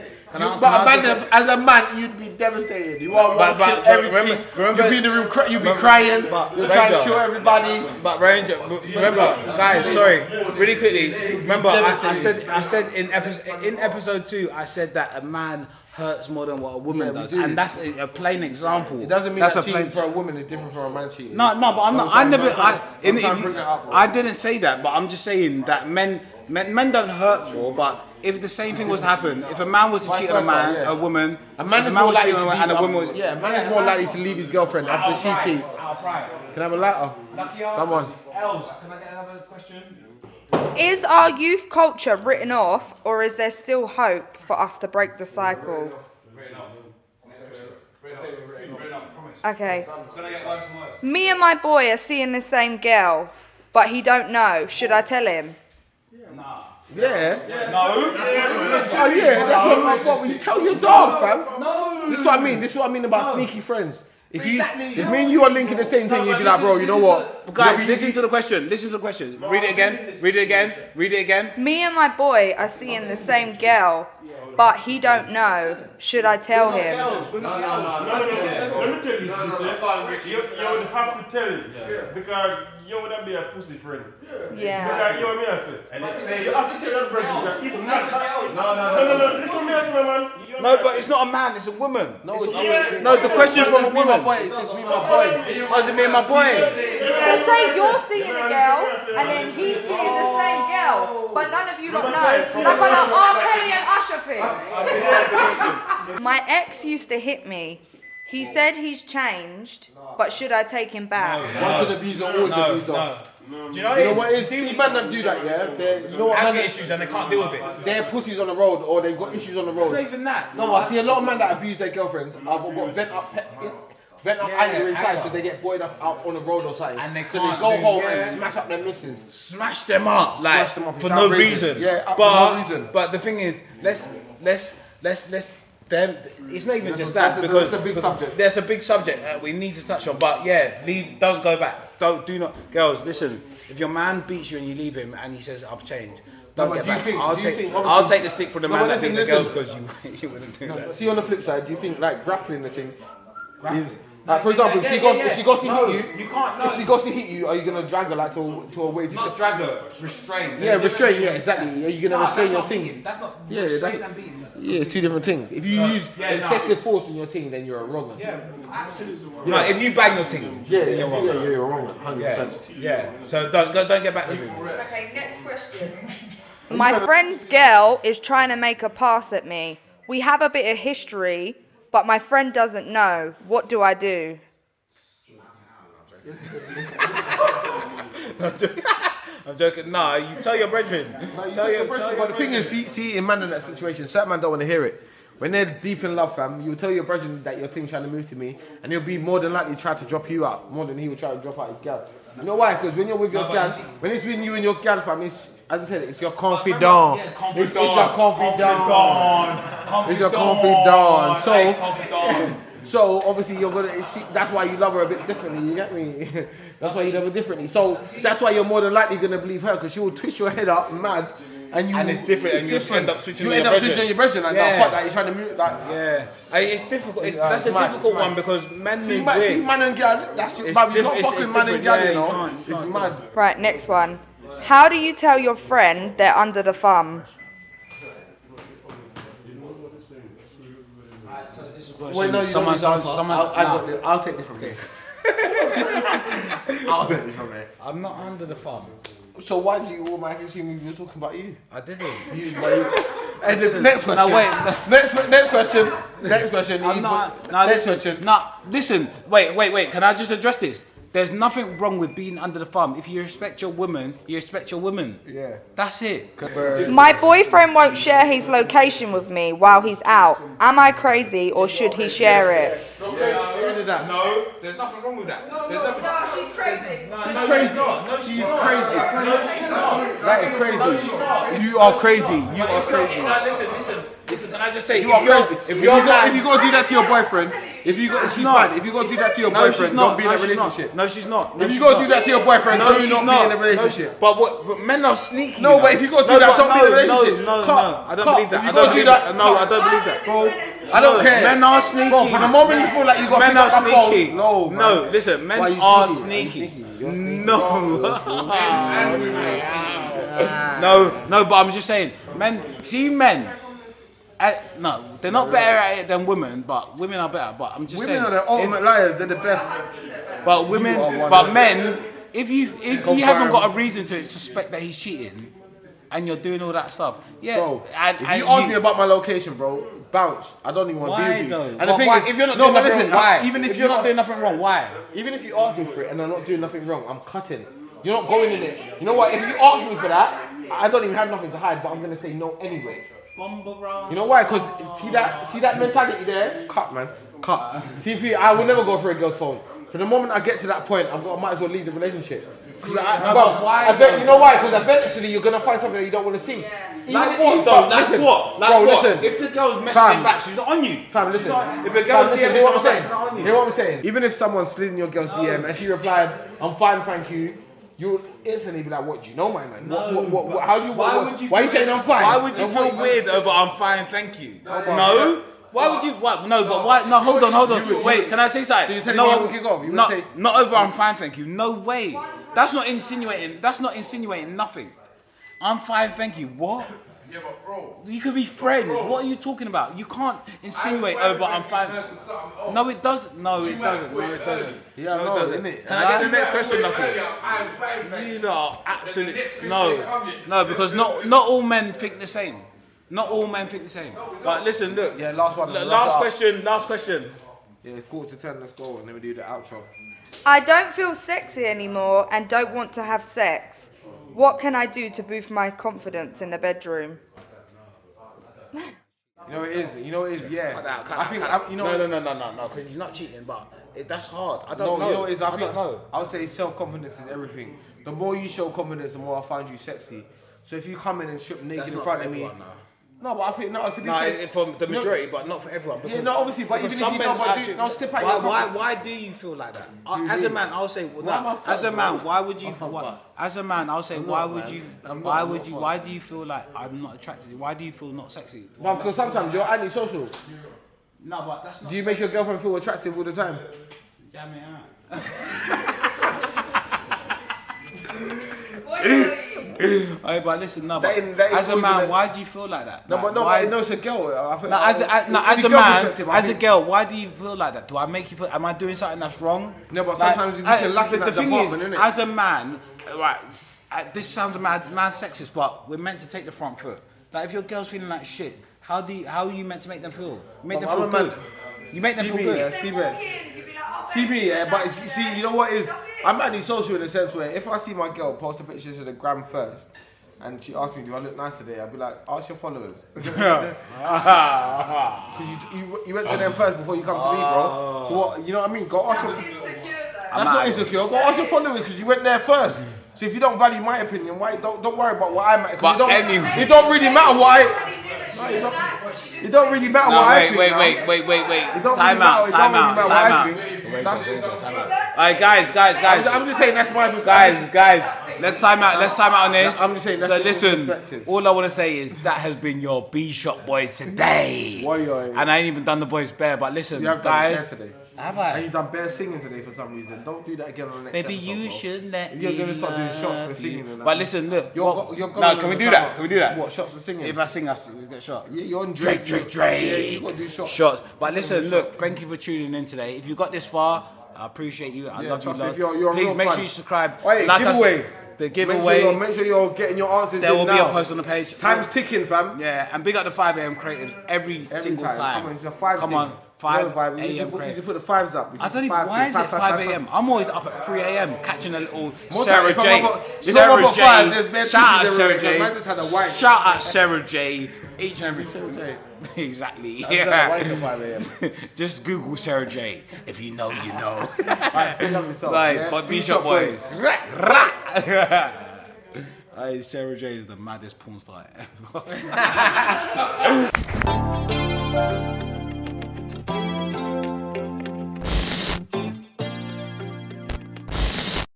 S1: As a man, you'd be devastated. You want to kill everything.
S2: remember-
S1: You'd be in the room, you'd be crying. You're trying to
S2: Ranger.
S1: kill everybody.
S2: But Ranger, remember, guys, sorry, really quickly. Remember, I said in episode 2, I said that a man hurts more than what a woman
S1: Yeah, we
S2: does,
S1: do.
S2: and that's a plain example.
S1: It doesn't mean
S2: that's
S1: that
S2: a plain.
S1: cheating for a woman is different from a man cheating.
S2: No, but I'm not.
S1: I'm trying to bring it up, bro.
S2: I didn't say that, but I'm just saying that men don't hurt more. But if the same thing was to happen, if a man was to cheat on a man,
S1: yeah.
S2: a woman,
S1: A man
S2: if
S1: is more
S2: was
S1: likely
S2: cheating
S1: to
S2: on a man, and a woman was,
S1: leave. Yeah, a man is more likely to leave his girlfriend after she cheats. Can I have a lighter? Someone.
S2: Else, can I get another question?
S7: Is our youth culture written off, or is there still hope for us to break the cycle? Okay. Me and my boy are seeing the same girl, but he don't know. Should I tell him?
S1: Yeah. No. Oh yeah, that's what you tell your dog, fam. No. This is what I mean about sneaky friends. If me and you are linking the same thing, you'd be like, bro, you know what?
S2: Guys, listen to the question. Read it again.
S7: Me and my boy are seeing the same girl, but he don't know. Should I tell him?
S8: Let me tell you, you would have to tell him because you wouldn't be a pussy friend.
S7: Yeah.
S8: Because you and me, I said.
S4: And let's say
S8: You have to tell your brother that if
S4: no.
S8: Listen to me, I say, man.
S2: No, but it's not a man, it's a woman.
S1: No,
S2: It's
S1: it's
S2: a-
S1: not.
S2: no, the question from a woman.
S1: It says me, my boy.
S2: Why is it me and my boy?
S7: So say you're seeing a girl, and then he's seeing the same girl, but none of you lot know. Like on an R. Kelly and Usher thing. My ex used to hit me. He said he's changed, but should I take him back?
S1: Once an abuser, always an abuser.
S9: Do you know,
S1: You know what it is? See, man that do that, yeah? You know what
S9: have
S1: man
S9: issues and they can't deal with it.
S1: they're pussies on the road or they've got issues on the
S2: It's not
S1: road.
S2: even that.
S1: No, I see a lot of men that abuse their girlfriends. I've got vent up anger inside because they get buoyed up out on the road or something.
S2: And they
S1: so they
S2: can't
S1: go
S2: do-
S1: home
S2: yeah.
S1: and smash up their missus.
S2: Smash them up, like
S1: Smash them up,
S2: for
S1: it's
S2: no
S1: outrageous.
S2: reason.
S1: Yeah, for
S2: but
S1: no reason.
S2: but the thing is, let's. Then it's not even just
S1: that's
S2: that
S1: a-
S2: because
S1: that's a big subject.
S2: There's a big subject that we need to touch on. But yeah, leave. Don't go back. Do not, girls. Listen, if your man beats you and you leave him and he says I've changed, don't
S1: but
S2: get
S1: do you
S2: back.
S1: think-
S2: I'll
S1: do you
S2: take.
S1: think,
S2: I'll
S1: obviously-
S2: take the stick from the
S1: No,
S2: man
S1: but
S2: that beat the
S1: listen,
S2: girl because you wouldn't do that.
S1: See, on the flip side, do you think like grappling the thing is like, for example, if she goes to hit you,
S2: can't.
S1: if she goes to hit you, are you gonna drag her like to a wave?
S2: Not drag her, restrain.
S1: Yeah, restrain. Yeah, exactly. Are you gonna restrain your thing?
S2: That's not.
S1: Yeah,
S2: restrain
S1: that-
S2: and beating.
S1: Yeah, it's two different things. If you use excessive force in your team, then you're a wrong one.
S2: Yeah, absolutely. Like if you bang your team,
S1: Yeah,
S2: then you're wrong.
S1: you're wrong one, 100%.
S2: Yeah. So don't get back with him.
S7: Okay, next question. My friend's girl is trying to make a pass at me. We have a bit of history, but my friend doesn't know. What do I do?
S2: I'm joking. Nah, you tell your brethren.
S1: But the thing is, see, in man in that situation, certain man don't want to hear it. When they're deep in love, fam, you tell your brethren that your thing trying to move to me, and he'll be more than likely try to drop you out more than he will try to drop out his gal. You know why? Because when you're with your gal, when it's between you and your gal, fam, it's, as I said, it's your confidant. It's your confidant. It's your confidant. So obviously you're gonna see, that's why you love her a bit differently, you get me? That's why you love her differently. So that's why you're more than likely gonna believe her, because she will twist your head up mad and
S2: it's different, and you end up switching
S1: you
S2: on
S1: end
S2: your
S1: up switching on your brethren like
S2: Yeah.
S1: that, fuck that, you're trying to move like
S2: It's difficult. That's a
S1: mad,
S2: difficult
S1: it's mad.
S2: one because men
S1: see,
S2: move
S1: see
S2: weird.
S1: man and gal, that's your
S2: It's
S1: man, you
S2: diff-
S1: can't
S2: it's-
S1: fuck with
S2: it's
S1: man and
S2: different,
S1: gal,
S2: yeah,
S1: you
S2: you
S1: know?
S2: can't
S1: It's
S2: stop.
S1: mad.
S7: Right, next one. How do you tell your friend they're under the thumb?
S1: Wait, no,
S2: Someone.
S1: I'll take this from here. I'll take this from here.
S2: I'm not under the thumb.
S1: So why do you automatically assume we were talking about you?
S2: I didn't.
S1: And the next question.
S2: No, wait.
S1: Next question. Next question.
S2: I'm not.
S1: Next question.
S2: No, listen. Wait. Can I just address this? There's nothing wrong with being under the thumb. If you respect your woman, you respect your woman.
S1: Yeah.
S2: That's it.
S7: My boyfriend won't share his location with me while he's out. Am I crazy or should he share it?
S2: No, there's nothing wrong with that.
S7: No, she's crazy.
S2: She's crazy. No, she's crazy.
S1: No, she's not. That is crazy. You are crazy. You are crazy.
S2: Listen. Can I just say,
S1: You are crazy. If you go do that to your boyfriend, if you go do that to your boyfriend, don't be in a relationship.
S2: No, she's not.
S1: If you go do that to your boyfriend, do not be in a relationship.
S2: But men are sneaky.
S1: No, but if you go do that, don't be in a relationship.
S2: No, I don't believe that.
S1: If you go do that,
S2: no, I don't believe that.
S1: bro. I don't care.
S2: Men are sneaky.
S1: Bro, from the moment you feel like you got
S2: Men are sneaky.
S1: no,
S2: No, listen, men
S1: Why you
S2: are
S1: sneaky?
S2: sneaky.
S1: You're sneaky.
S2: No. No, but I'm just saying, men. No, they're not better at it than women, but women are better. But I'm just saying,
S1: Women are the ultimate liars. They're the best.
S2: but women,
S1: You are one
S2: but
S1: of
S2: men, if you
S1: Confirmed.
S2: haven't got a reason to suspect that he's cheating, and you're doing all that stuff, yeah.
S1: Bro,
S2: and
S1: if you ask me about my location, bro, bounce. I don't even want to be
S2: why
S1: with you.
S2: though?
S1: And the thing
S2: Why?
S1: is,
S2: If you're not
S1: no,
S2: doing
S1: but
S2: nothing
S1: listen,
S2: wrong, why?
S1: even if
S2: you're not doing nothing wrong, why?
S1: Even if you ask me for it and I'm not doing nothing wrong, I'm cutting. You're not going in it. You know what? If you ask me for that, I don't even have nothing to hide, but I'm gonna say no anyway. You know why? Because see that mentality there? Cut, man. Cut. See, I will never go for a girl's phone. From the moment I get to that point, I might as well leave the relationship. You know why? Because eventually you're gonna find something that you don't want to see.
S2: Like what though? Like what?
S1: Bro, listen.
S2: If this girl's messaging back, she's not on you.
S1: Fam, listen.
S2: If a girl's
S1: listen,
S2: DM
S1: hear what I'm
S2: someone back,
S1: saying.
S2: she's not on you.
S1: Hear what I'm saying. Even if someone slid in your girl's DM and she replied, "I'm fine, thank you," you'll instantly be like, what, do you know my man?
S2: No,
S1: What, how do you,
S2: why are you
S1: saying I'm fine?
S2: Why would you feel weird over I'm fine, thank you? No. Why would you? What? No, but why? No, hold on. Wait, can I say something?
S1: So you're telling
S2: no,
S1: me I would kick off? You would say
S2: not over. I'm fine, thank you. No way. That's not insinuating. That's not insinuating nothing. I'm fine, thank you. What?
S9: Yeah, but bro,
S2: You could be friends. What are you talking about? You can't insinuate over I'm fine. No, it doesn't. No, it doesn't. No, it doesn't.
S1: Yeah,
S2: no,
S1: no,
S2: it doesn't.
S1: innit?
S2: Can I get the next question, Lucky?
S9: I'm fine.
S2: You are absolutely no, because not all men think the same. Not all men think the same. But listen, look.
S1: Yeah, last one.
S2: Last question.
S1: Yeah, 9:45, let's go. And then we do the outro.
S7: I don't feel sexy anymore and don't want to have sex. What can I do to boost my confidence in the bedroom?
S1: You know it is. Yeah.
S2: I think no, because he's not cheating, but that's hard. I don't know.
S1: You know what it is?
S2: I don't know.
S1: I would say self-confidence is everything. The more you show confidence, the more I find you sexy. So if you come in and strip naked in front of me, no, but I think to be fair,
S2: for the majority, but not for everyone.
S1: Yeah, no, obviously, but even if you don't, step out your comfort.
S2: Why do you feel like that? As a man, I'll say, as a man, why would you? As a man, I'll say, why do you feel like I'm not attracted? Why do you feel not sexy?
S1: No, because sometimes you're antisocial.
S2: No, but that's not.
S1: Do you make your girlfriend feel attractive all the time?
S2: Yeah, man. Hey, but listen, no, but as a man, why do you feel like that?
S1: No,
S2: like,
S1: but it's a girl.
S2: As a girl, why do you feel like that? Do I make you feel? Am I doing something that's wrong?
S1: No, but sometimes you can lack in that department, innit?
S2: As a man, right? This sounds mad sexist, but we're meant to take the front foot. Like, if your girl's feeling like shit, how are you meant to make them feel? Make them feel good. You make them feel good.
S1: CB, yeah, but see, you know what is? I'm antisocial in the sense where if I see my girl post the pictures to the gram first, and she asks me, do I look nice today? I'll be like, ask your followers. Because you went to them first before you come to me, bro. So what, you know what I mean? Go ask your... That's not insecure. Go ask your followers because you went there first. So if you don't value my opinion, why don't worry about what I'm at. Because it don't really matter what I... It don't really matter what I think.
S2: Wait. Time out. Alright, guys.
S1: I'm just saying that's my
S2: guys. Let's time out on this.
S1: I'm just saying that's
S2: so listen, all I want to say is that has been your B-Shop boys today. And I ain't even done the boys bare, but listen, guys.
S1: Today.
S2: Have I?
S1: And you done bare singing today for some reason. Don't do that again on the next
S2: Maybe
S1: episode,
S2: you should let
S1: You're gonna start doing shots for
S2: you.
S1: singing and that.
S2: But listen, look.
S1: Can
S2: we do that? Can we do that?
S1: What, shots for singing?
S2: If I sing, we get shot.
S1: Yeah, you're on
S2: Drake.
S1: Yeah, you gotta do shots.
S2: Shots. But listen, look, thank you for tuning in today. If you got this far, I appreciate you. I love you, love. Please make sure you subscribe.
S1: Wait, giveaway.
S2: The giveaway.
S1: Make sure you're getting your answers
S2: there
S1: in
S2: will
S1: now.
S2: be a post on the page.
S1: Time's ticking, fam.
S2: Yeah, and big up the 5 a.m. creatives every single time.
S1: Come on, it's a 5
S2: Come on, 5 a.m.
S1: You need to put the 5s up.
S2: I don't even. Why is it 5 a.m.? I'm always up at 3 a.m. catching a little
S1: More
S2: Sarah
S1: time,
S2: J. Sarah J. Shout out Sarah J.
S1: Man just had a white.
S2: Shout out Sarah J. Each and every Sarah J. Exactly. Yeah. Just Google Sarah J. If you know, you know.
S1: Right, big up yourself.
S2: Right, but B-Shop boys. Hey, Sarah J is the maddest porn star ever.